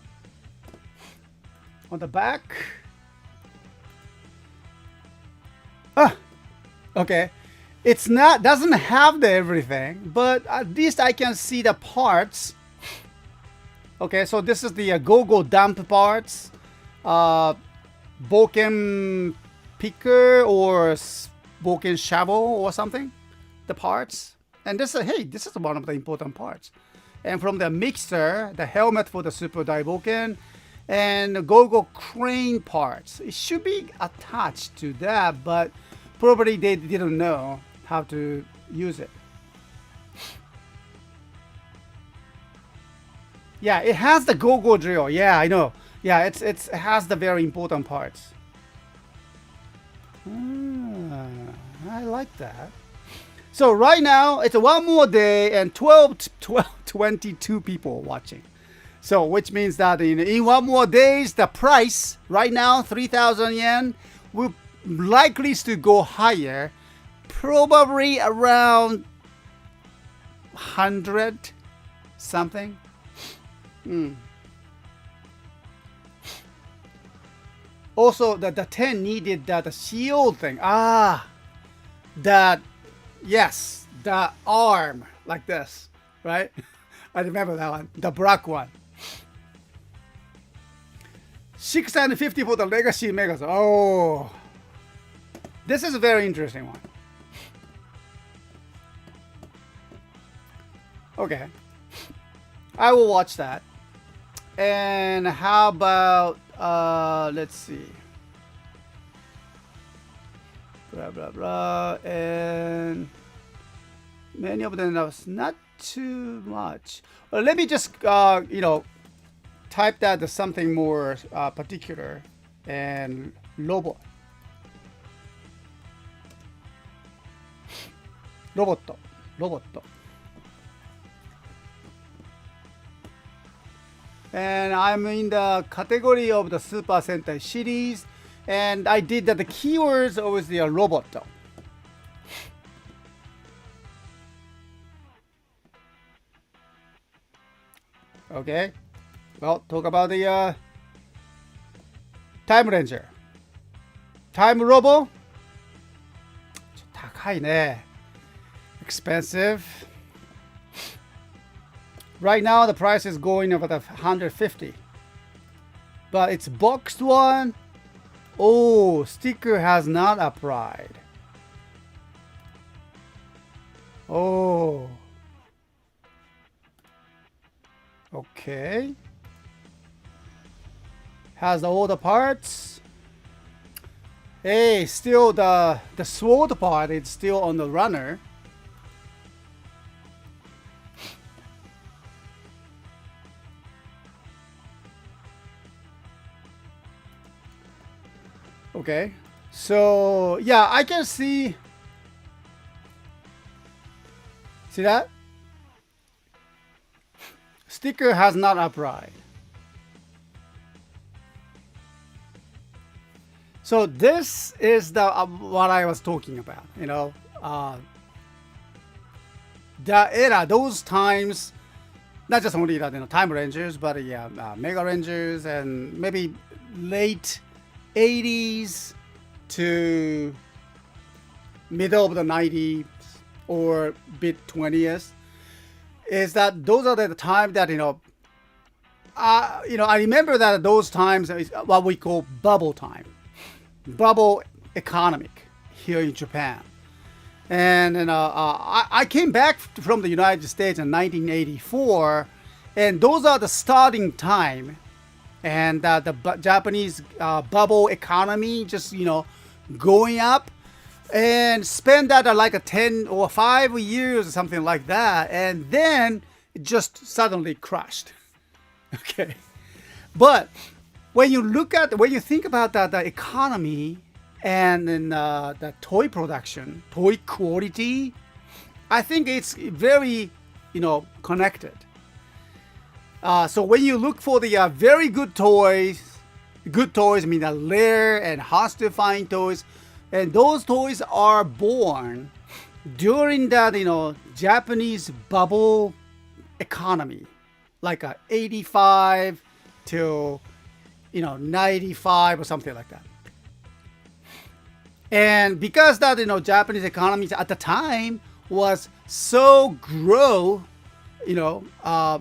On the back. Okay. It's doesn't have everything, but at least I can see the parts. Okay, so this is the Gogo dump parts, Boken picker or Boken shovel or something, the parts. And this is one of the important parts. And from the mixer, the helmet for the Super Daiboken, and Gogo crane parts. It should be attached to that, but probably they didn't know how to use it. Yeah, it has the Gogo drill. Yeah, I know. Yeah, it has the very important parts. I like that. So right now it's one more day and 22 people watching. So which means that in one more days the price right now 3,000 yen will likely to go higher, probably around 100 something. Also, the 10 needed the shield thing. Yes, the arm like this, right? I remember that one, the black one. 650 for the Legacy Megas. Oh, this is a very interesting one. Okay, I will watch that. And how about let's see, blah blah blah, and many of them are not too much. Well, let me just type that to something more particular. And robot. And I'm in the category of the Super Sentai series, and I did that the keywords always the robot. Okay, well, talk about the Time Ranger. Time Robo. 高いね. Expensive. Right now the price is going about 150. But it's boxed one. Oh, sticker has not applied. Oh. Okay. Has all the parts. Hey, still the sword part is still on the runner. Okay, so yeah, I can see that? Sticker has not applied. So this is the what I was talking about, the era, those times, not just only the Time Rangers, but yeah, Mega Rangers, and maybe late 80s to middle of the 90s or mid 20s, is that those are the time that I remember that those times is what we call bubble time, bubble economic here in Japan. And I came back from the United States in 1984, and those are the starting time. And the Japanese bubble economy just going up, and spend that like a 10 or 5 years or something like that, and then it just suddenly crashed. Okay, but when you think about the economy and then the toy production, toy quality, I think it's very connected. So when you look for the very good toys, I mean the rare and hard to find toys, and those toys are born during that Japanese bubble economy, like 85 to 95 or something like that. And because that Japanese economy at the time was so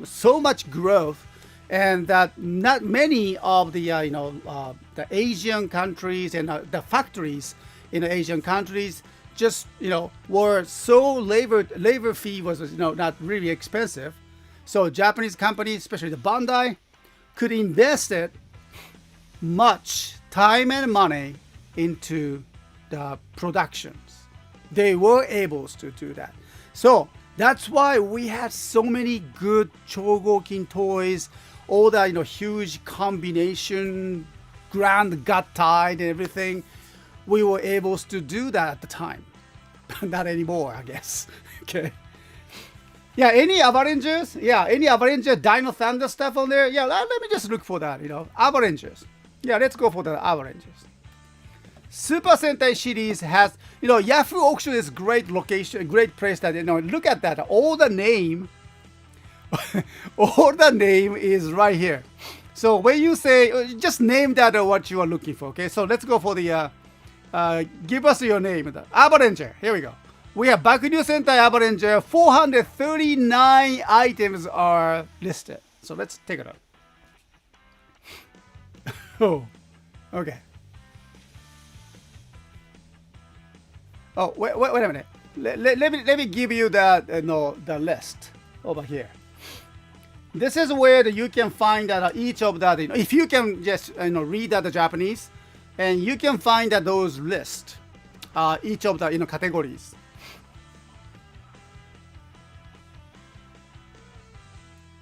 so much growth, and that not many of the the Asian countries and the factories in the Asian countries just were so labor fee was not really expensive, so Japanese companies, especially the Bandai, could invest it much time and money into the productions. They were able to do that. So that's why we had so many good Chogokin toys, all the huge combination, grand gut tied and everything. We were able to do that at the time. Not anymore, I guess. Okay. Yeah, any Avarangers? Yeah, any Avenger Dino Thunder stuff on there? Yeah, let me just look for that, Avarangers. Yeah, let's go for the Avarangers. Super Sentai series has, Yahoo Auction is great location, great place that, look at that. All the name is right here. So when you say, just name that what you are looking for, okay? So let's go for the, give us your name. The Avaranger, here we go. we have Bakuryu Sentai Avalanche. 439 items are listed. So let's take a look. Oh, okay. Oh, wait a minute. Let me give you that the list over here. This is where you can find that each of that. If you can just read the Japanese, and you can find that those lists, each of the categories.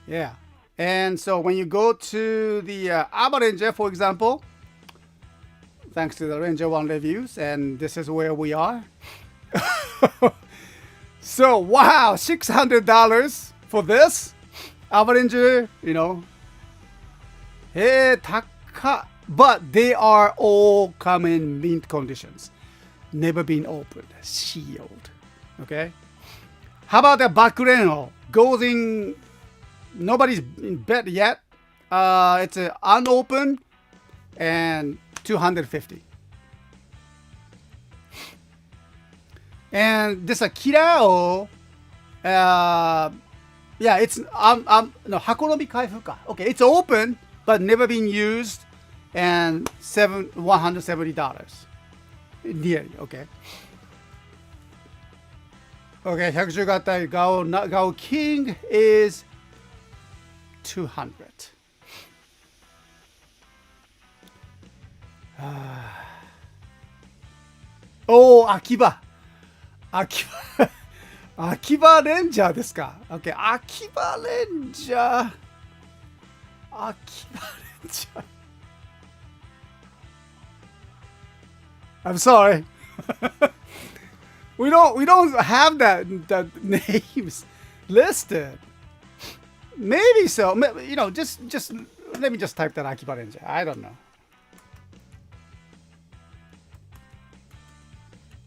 Yeah, and so when you go to the Avalanche, for example, thanks to the Ranger 1 reviews, and this is where we are. So wow, $600 for this Avalanche, hey, taka, but they are all come in mint conditions, never been opened, sealed. Okay, how about the Bakureno? Goes in, nobody's in bed yet. It's unopened and 250. And this Kirao, yeah, it's no Hakonobi Kaifu ka. Okay, it's open but never been used, and $170 nearly. Okay. Okay, 110型 Gao King is 200. Oh, Akiba. 秋葉レンジャーですか ?OK、秋葉レンジャー。秋葉レンジャー。I'm sorry. we don't have the names listed. Maybe so. Just let me just type that Akiba Ranger. I don't know.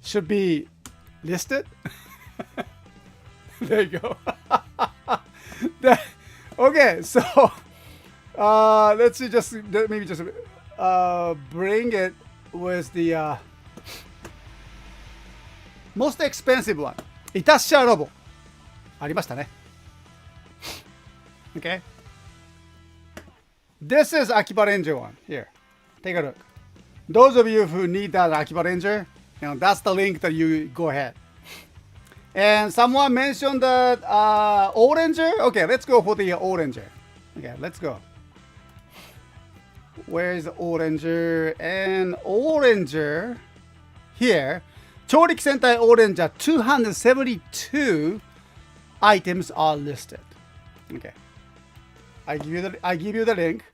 Should be listed. There you go. Okay, so let's see. Maybe just bring it with the most expensive one. イタッシャーロボありましたね。Okay. This is Akiba Ranger one. Here, take a look. Those of you who need that Akiba Ranger, that's the link that you go ahead. And someone mentioned that Oranger. Okay, let's go for the Oranger. Okay, let's go. Where's Oranger? And Oranger here. Chorik Sentai Oranger 272 items are listed. Okay. I give you the link.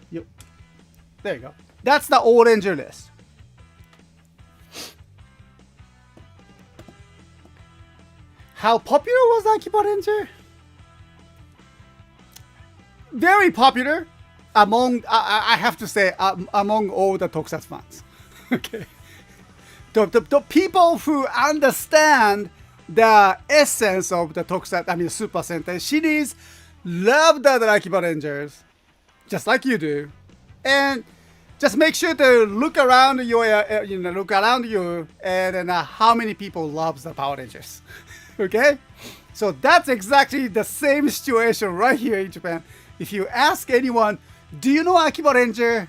Yep. There you go. That's the Oranger list. How popular was Akiba Ranger? Very popular among, I have to say, among all the Tokusatsu fans. Okay. The people who understand the essence of the Tokusatsu, Super Sentai series, love the Akiba Rangers, just like you do. And just make sure to look around you, and how many people loves the Power Rangers. Okay, so that's exactly the same situation right here in Japan. If you ask anyone, do you know Akiba Ranger?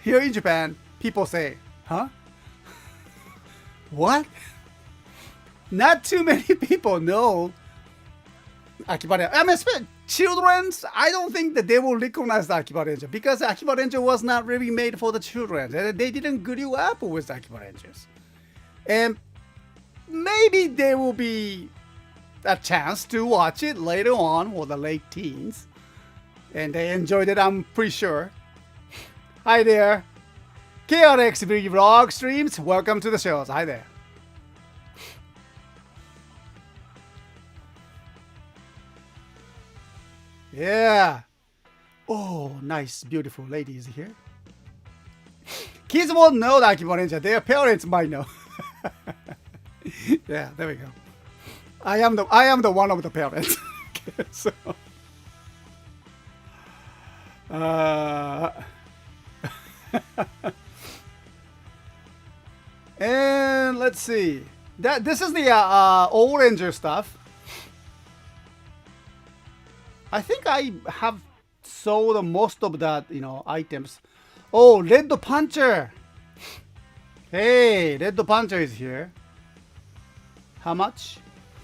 Here in Japan, people say, huh? What? Not too many people know Akiba Ranger. Especially children, I don't think that they will recognize the Akiba Ranger, because Akiba Ranger was not really made for the children. They didn't grow up with Akiba Rangers. And maybe there will be a chance to watch it later on for the late teens. And they enjoyed it, I'm pretty sure. Hi there. KRXV Vlog Streams, welcome to the shows. Hi there. Yeah. Oh, nice, beautiful ladies here. Kids won't know the Akiba Ranger. Their parents might know. Yeah, there we go. I am the one of the parents. Okay, so. And let's see. This is the orange stuff. I think I have sold most of that, items. Oh, Red Puncher. Hey, Red Puncher is here. How much?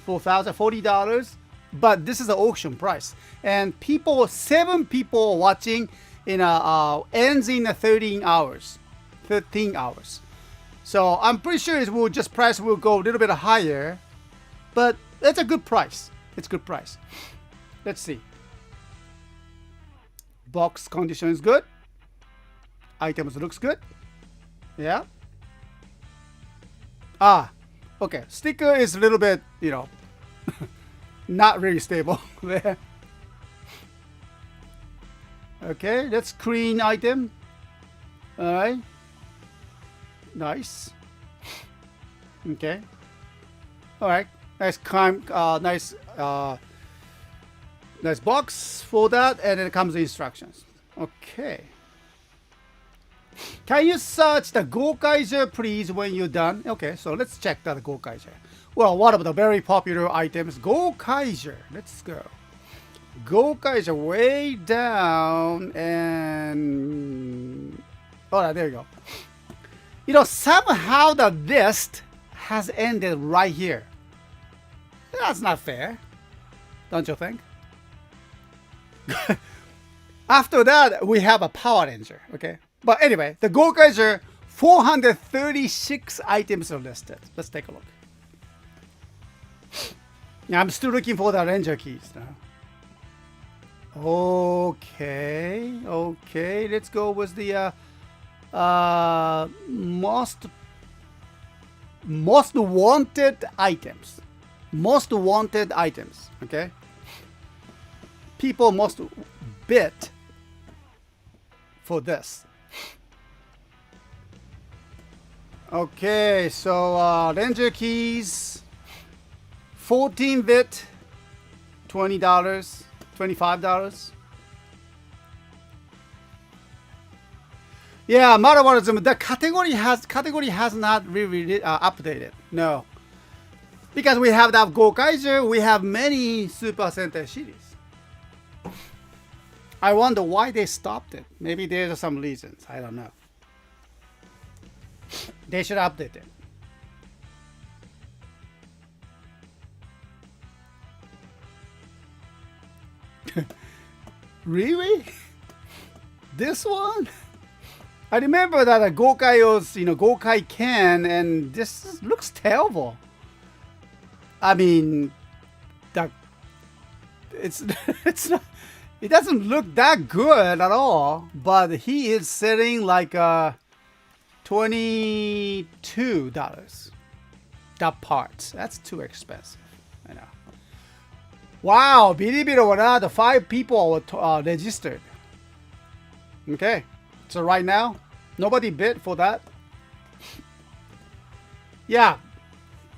$40. But this is the auction price. And 7 people watching ends in 13 hours. 13 hours. So I'm pretty sure price will go a little bit higher. But it's a good price. It's a good price. Let's see. Box condition is good. Items looks good. Yeah. Okay. Sticker is a little bit, not really stable there. Okay, that's clean item. All right. Nice. Okay. All right. Nice nice box for that, and then it comes the instructions. Okay. Can you search the Gokaiger, please, when you're done? Okay, so let's check that Gokaiger. Well, one of the very popular items, Gokaiger. Let's go. Gokaiger way down, and there you go. Somehow the list has ended right here. That's not fair, don't you think? After that, we have a Power Ranger. Okay. But anyway, the Gokaiger, 436 items are listed. Let's take a look. I'm still looking for the Ranger keys now. Okay, let's go with the most wanted items. Most wanted items. Okay. People must bid for this. Okay, so Ranger keys, 14-bit, $20, $25. Yeah, Marabarism, the category has not really updated. No, because we have that Gokaiger, we have many Super Sentai series. I wonder why they stopped it. Maybe there's some reasons. I don't know. They should update it. Really? This one? I remember that Gokai was, Gokai Ken, and this looks terrible. I mean, it's not. It doesn't look that good at all, but he is selling like $22. That part. That's too expensive. I know. Wow, Bilibili, the 5 people are registered. Okay, so right now, nobody bid for that. Yeah,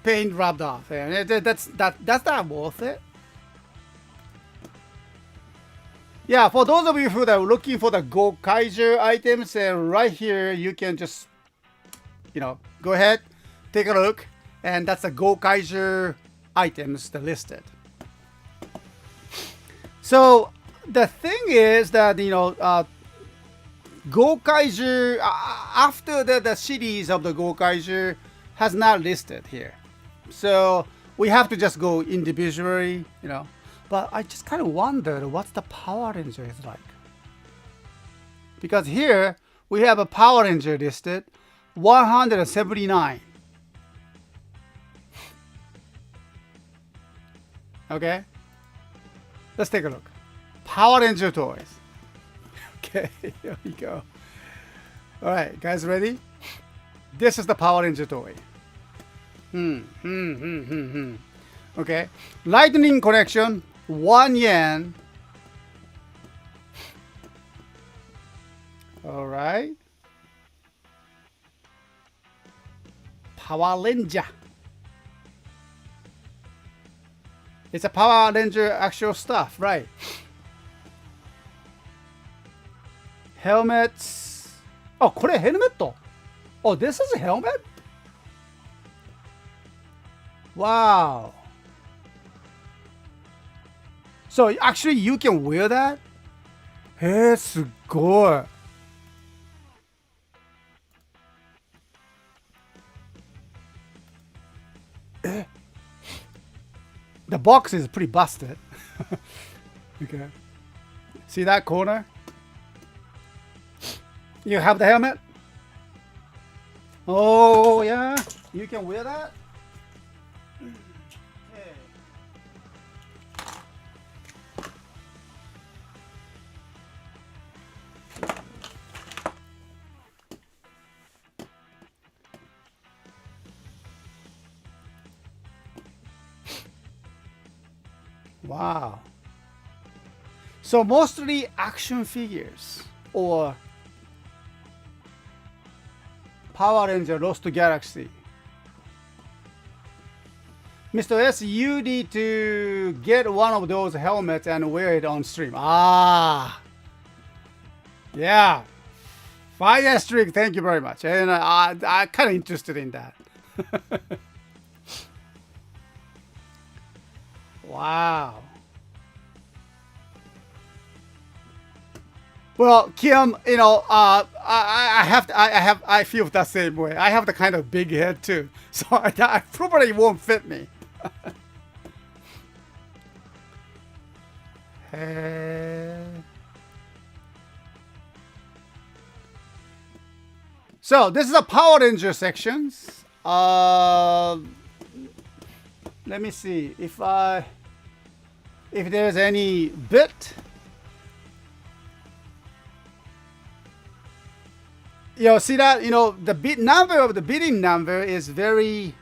paint rubbed off. That's not worth it. Yeah, for those of you who are looking for the Gokaiger items, right here you can just, go ahead, take a look, and that's the Gokaiger items that listed. So the thing is that Gokaiger after the series of the Gokaiger has not listed here, so we have to just go individually, But I just kind of wondered what the Power Ranger is like. Because here we have a Power Ranger listed, 179. Okay, let's take a look. Power Ranger toys. Okay, here we go. All right, guys, ready? This is the Power Ranger toy. Okay, Lightning Connection, 1 yen. All right. Power Ranger. It's a Power Ranger actual stuff, right? Helmets. Oh, これヘルメット. Oh, this is a helmet? Wow. So actually you can wear that? へえ、すごい。The box is pretty busted. Okay. See that corner? You have the helmet? Oh, yeah. You can wear that? Okay. Wow. So mostly action figures or Power Ranger Lost Galaxy. Mr. S, you need to get one of those helmets and wear it on stream. Ah. Yeah. Fire Streak, thank you very much. And I'm kind of interested in that. Wow. Well, Kim, you know, I feel the same way. I have the kind of big head too, so I probably won't fit me. So this is a Power Ranger sections. Let me see if there's any bit. You know, see that, you know, the bit number of the bidding number is very,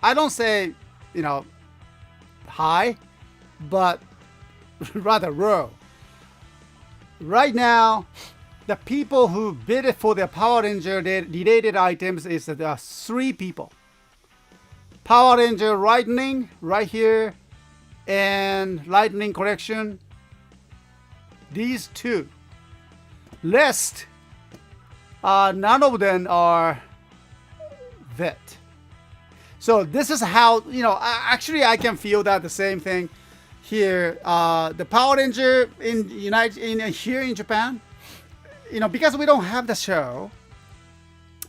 I don't say, you know, high, but rather low. Right now, the people who bid for the Power Ranger related items is 3 people. Power Ranger Lightning right here and Lightning Collection. These 2. Rest. None of them are vet. So this is how, you know, actually I can feel that the same thing here. The Power Ranger in here in Japan, you know, because we don't have the show,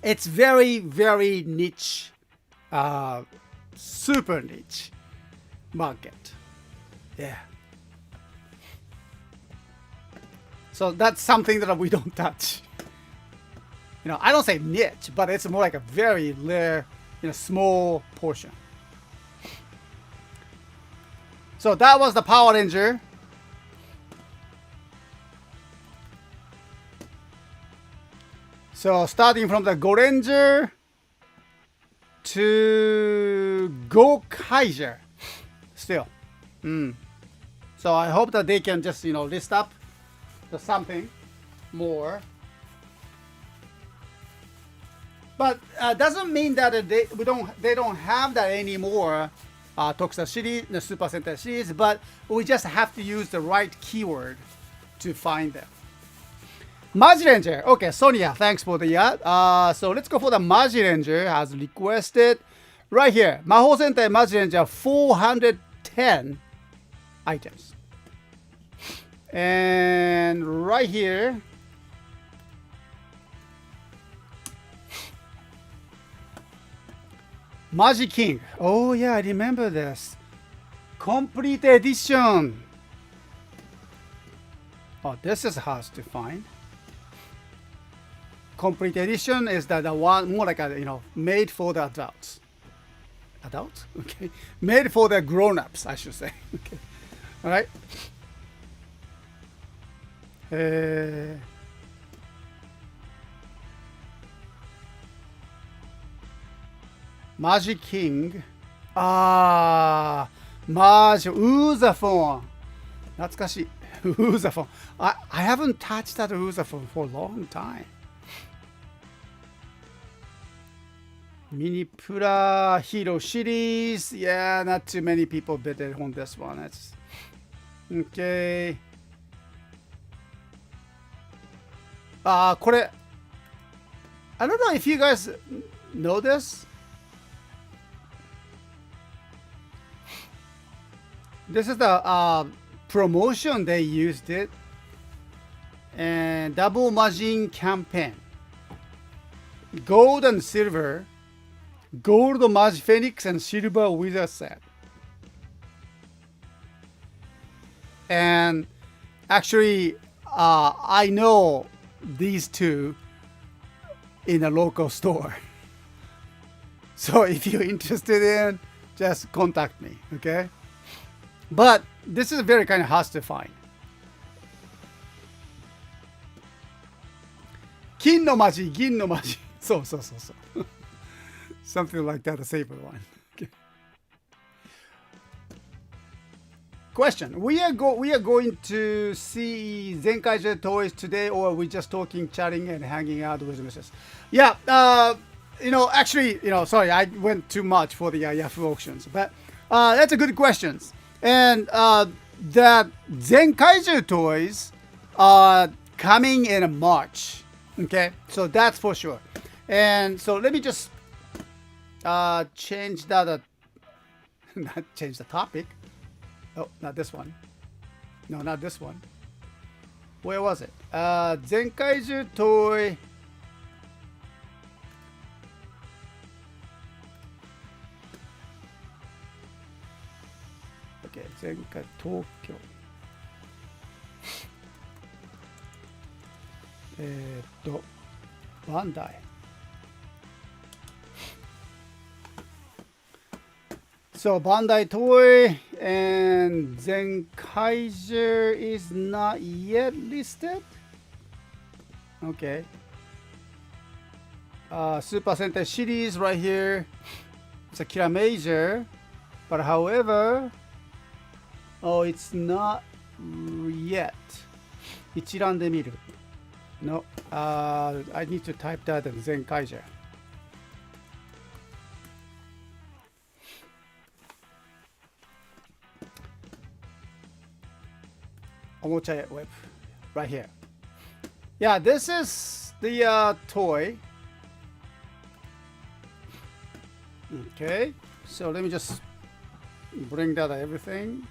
it's very, very niche, super niche market. Yeah. So that's something that we don't touch. You know, I don't say niche, but it's more like a very rare, you know, small portion. So that was the Power Ranger. So starting from the Go Ranger to Go Kaiser, still. So I hope that they can just, you know, list up the something more. But doesn't mean that they don't have that anymore. Tokusatsu series, the Super Sentai series, but we just have to use the right keyword to find them. Maji Ranger. Okay, Sonia, thanks for the so let's go for the Maji Ranger as requested. Right here, Mahou Sentai Maji Ranger 410 items. And right here, Maji King. Oh yeah, I remember this. Complete edition. Oh, this is hard to find. Complete edition is the one more like a, you know, made for the adults. Adults? Okay. Made for the grown-ups, I should say. Okay. All right. Maji King. Ah, Maji Uzaphone. 懐かしい。Uzaphone. I haven't touched that Uzaphone for a long time. Mini Pura Hero series. Yeah, not too many people bid on this one. It's okay. これ I don't know if you guys know this. This is the promotion they used it. And double margin campaign. Gold and silver. Gold Mage Phoenix and silver Wizard set. And actually, I know these two in a local store. So if you're interested in, just contact me, okay? But this is very kind of hard to find. 金のマジ、銀のマジ。そうそうそうそう。Something like that, a saber one. Okay. Question: We are going to see Zenkaiger toys today, or are we just talking, chatting, and hanging out with Mrs. Yeah, actually, sorry, I went too much for the Yahoo auctions, but that's a good question. And that Zenkaiger toys are coming in March. Okay, so that's for sure. And so let me just change that. Not change the topic. Oh, not this one. No, not this one. Where was it? Zenkaiger toy. Okay, Zenkai Tokyo. Bandai. So Bandai Toy and Zenkaiger is not yet listed. Okay. Super Sentai series right here. It's a Kira Major, but however, it's not yet. Ichiran de miru. No, I need to type that in Zenkaiger. Omocha web, right here. Yeah, this is the toy. Okay, so let me just bring that everything.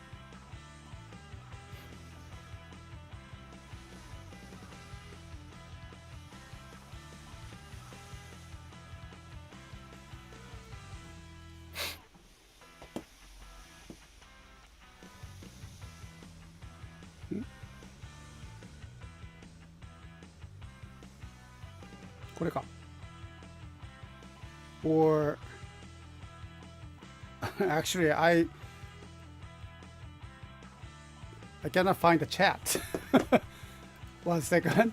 Or actually, I cannot find the chat. 1 second.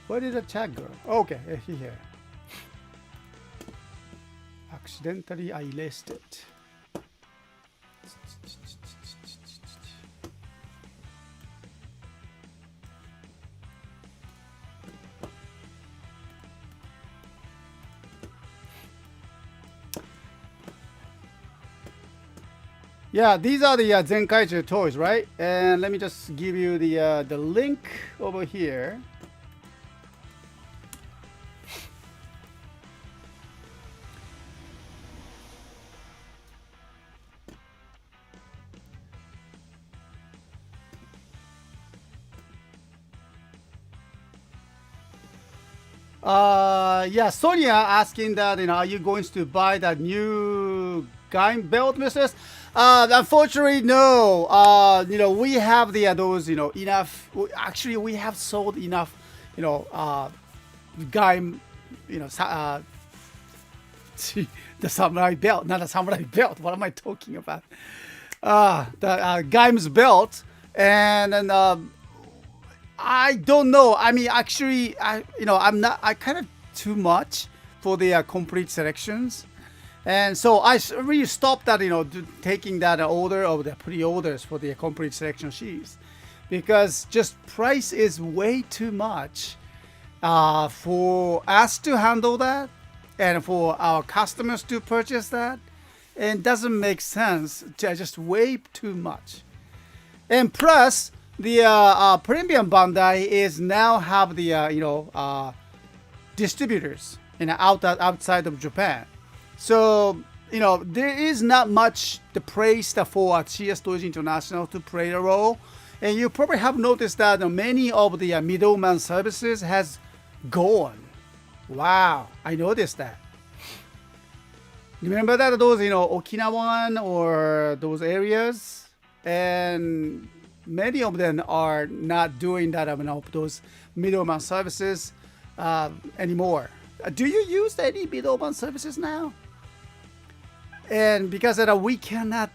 Where did the chat go? Okay, here. Accidentally, I erased it. Yeah, these are the Zenkaiger toys, right? And let me just give you the link over here. Yeah, Sonia asking that, are you going to buy that new Gaim belt, Mrs.? Unfortunately, no. We have those, enough. Actually, we have sold enough, Gaim, the samurai belt, not a samurai belt. What am I talking about? The Gaim's belt, and then I don't know. I mean, actually, I kind of too much for the complete selections. And so I really stopped that, taking that order of the pre-orders for the complete selection sheets, because just price is way too much for us to handle that and for our customers to purchase that. And it doesn't make sense. Just way too much. And plus, the Premium Bandai is now have the distributors outside of Japan. So there is not much the praise for CSTOYS International to play a role. And you probably have noticed that many of the middleman services has gone. Wow, I noticed that. Remember that those, Okinawan or those areas? And many of them are not doing that, those middleman services anymore. Do you use any middleman services now? And because we cannot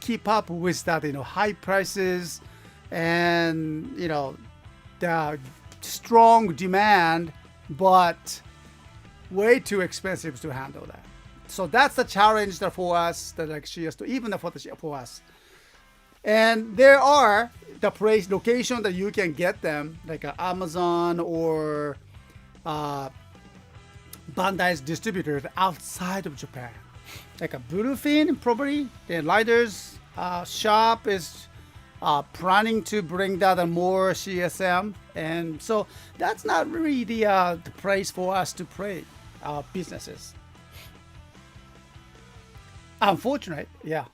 keep up with that, high prices and, the strong demand, but way too expensive to handle that. So that's the challenge that for us, that like CSTOYS, even for us. And there are the place location that you can get them, like Amazon or Bandai's distributors outside of Japan. Like a Bluefin, probably the Lighters shop is planning to bring that more CSM, and so that's not really the place for us to play our businesses. Unfortunate, yeah.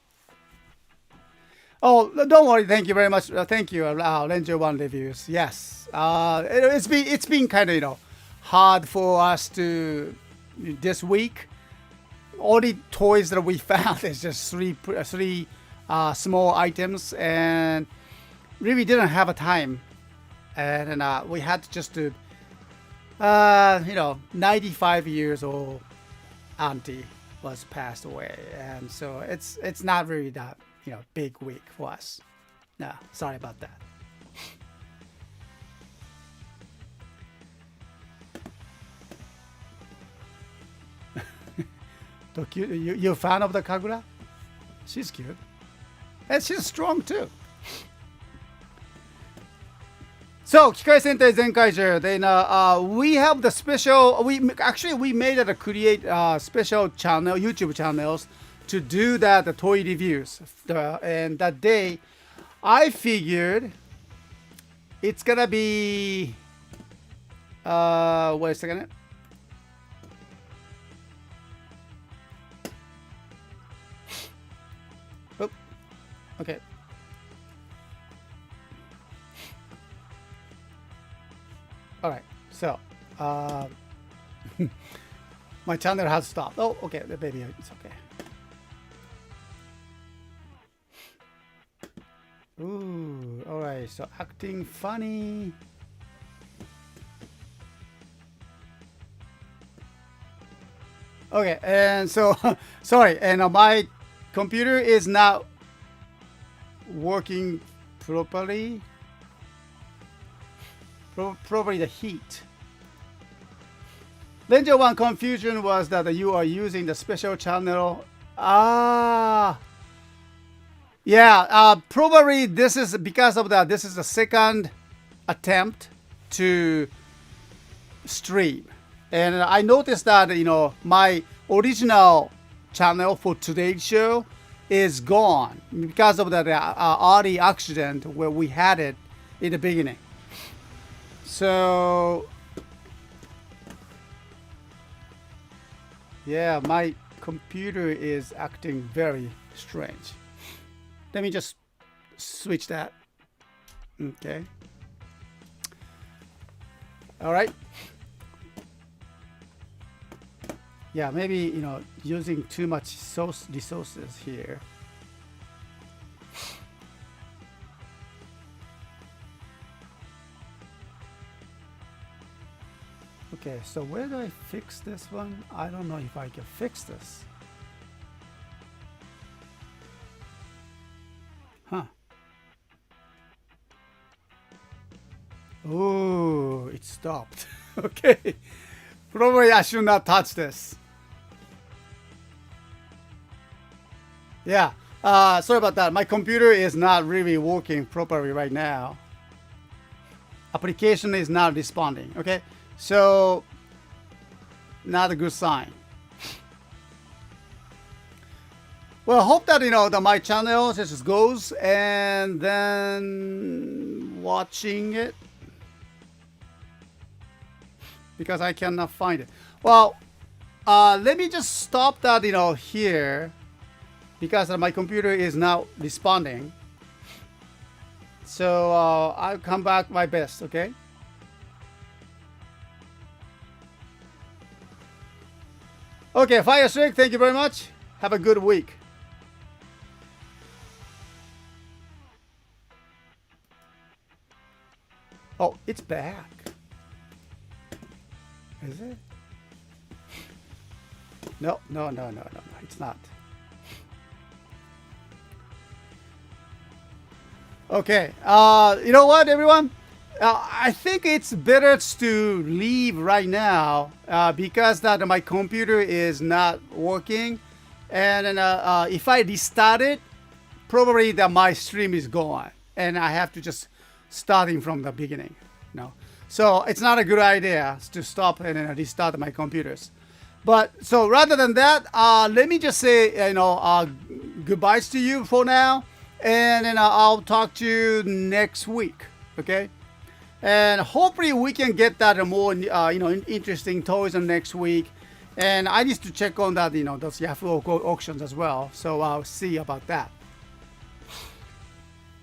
Oh, don't worry. Thank you very much. Thank you, Ranger One Reviews. Yes, it's been kind of hard for us to this week. Only toys that we found is just three small items, and really didn't have a time, and we had just to 95 years old auntie was passed away, and so it's not really that big week for us. No, sorry about that. You're a fan of the Kagura? She's cute. And she's strong too. So, Kikai Sentai Zenkaiser, then we have the special, we made it a create special channel, YouTube channels to do that, the toy reviews. And that day, I figured it's gonna be, wait a second. Okay. All right. So, my channel has stopped. Oh, okay. The baby, it's okay. Ooh. All right. So, acting funny. Okay. And so, sorry. And my computer is not working properly. Probably the heat. Ranger One confusion was that you are using the special channel. Yeah, probably this is because of that. This is the second attempt to stream, and I noticed that my original channel for today's show is gone because of that early accident where we had it in the beginning. So yeah, my computer is acting very strange. Let me just switch that. Okay. All right. Yeah, maybe using too much resources here. Okay, so where do I fix this one? I don't know if I can fix this. Huh. Oh, it stopped. Okay. Probably I should not touch this. Yeah. Sorry about that. My computer is not really working properly right now. Application is not responding. Okay. So, not a good sign. Well, I hope that that my channel just goes and then watching it, because I cannot find it. Well, let me just stop that, here, because my computer is not responding. So I'll come back my best, okay? Okay, Fire Streak, thank you very much. Have a good week. Oh, it's back. Is it? No, it's not. Okay, you know what, everyone? I think it's better to leave right now because that my computer is not working, and if I restart it, probably that my stream is gone, and I have to just starting from the beginning. So it's not a good idea to stop and then restart my computers. But so rather than that, let me just say goodbyes to you for now, and then I'll talk to you next week. Okay. And hopefully we can get that more, interesting toys on next week. And I need to check on that, those Yahoo auctions as well. So I'll see about that.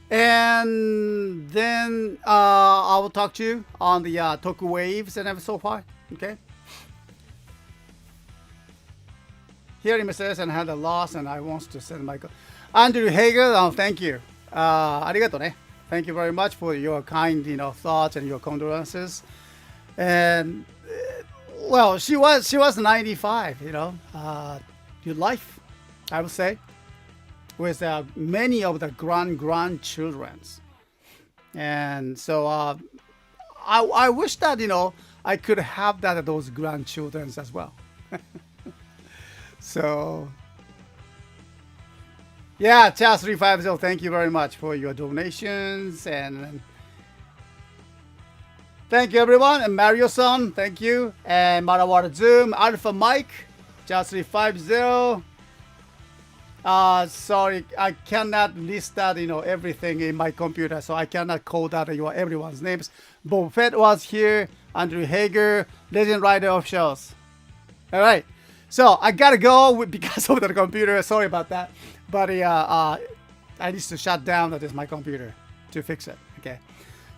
And then I will talk to you on the Toku Waves and so far. Okay. Here in says and had a loss, and I want to send my Andrew Hager. Thank you. Arigato ne. Thank you very much for your kind, thoughts and your condolences. And well, she was 95. Your life, I would say, with many of the grandchildren. And so I wish that I could have those grandchildren as well. So. Yeah, Charles 350, thank you very much for your donations, and thank you everyone. And Mario-san, thank you. And Marawara Zoom, Alpha Mike, Charles 350. Sorry, I cannot list that, everything in my computer, so I cannot call that everyone's names. Bob Fett was here, Andrew Hager, Legend Rider of Shows. All right, so I gotta go because of the computer. Sorry about that. But I need to shut down my computer to fix it. Okay.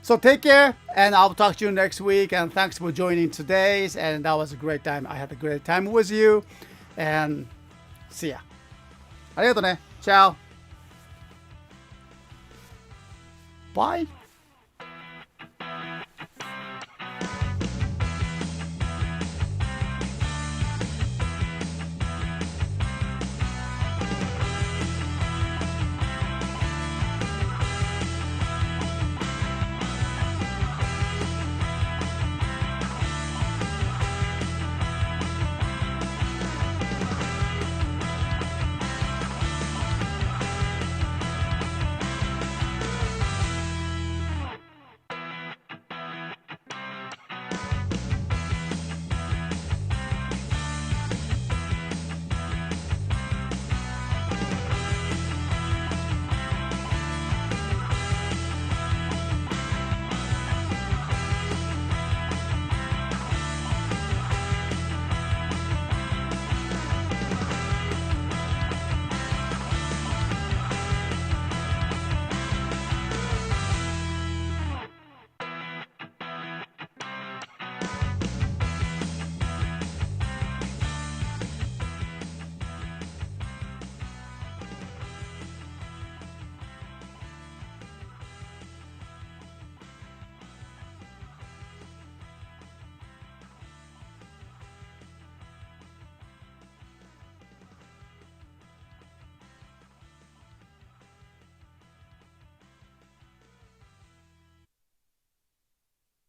So take care, and I'll talk to you next week. And thanks for joining today's. And that was a great time. I had a great time with you. And see ya. Arigato ne. Ciao. Bye.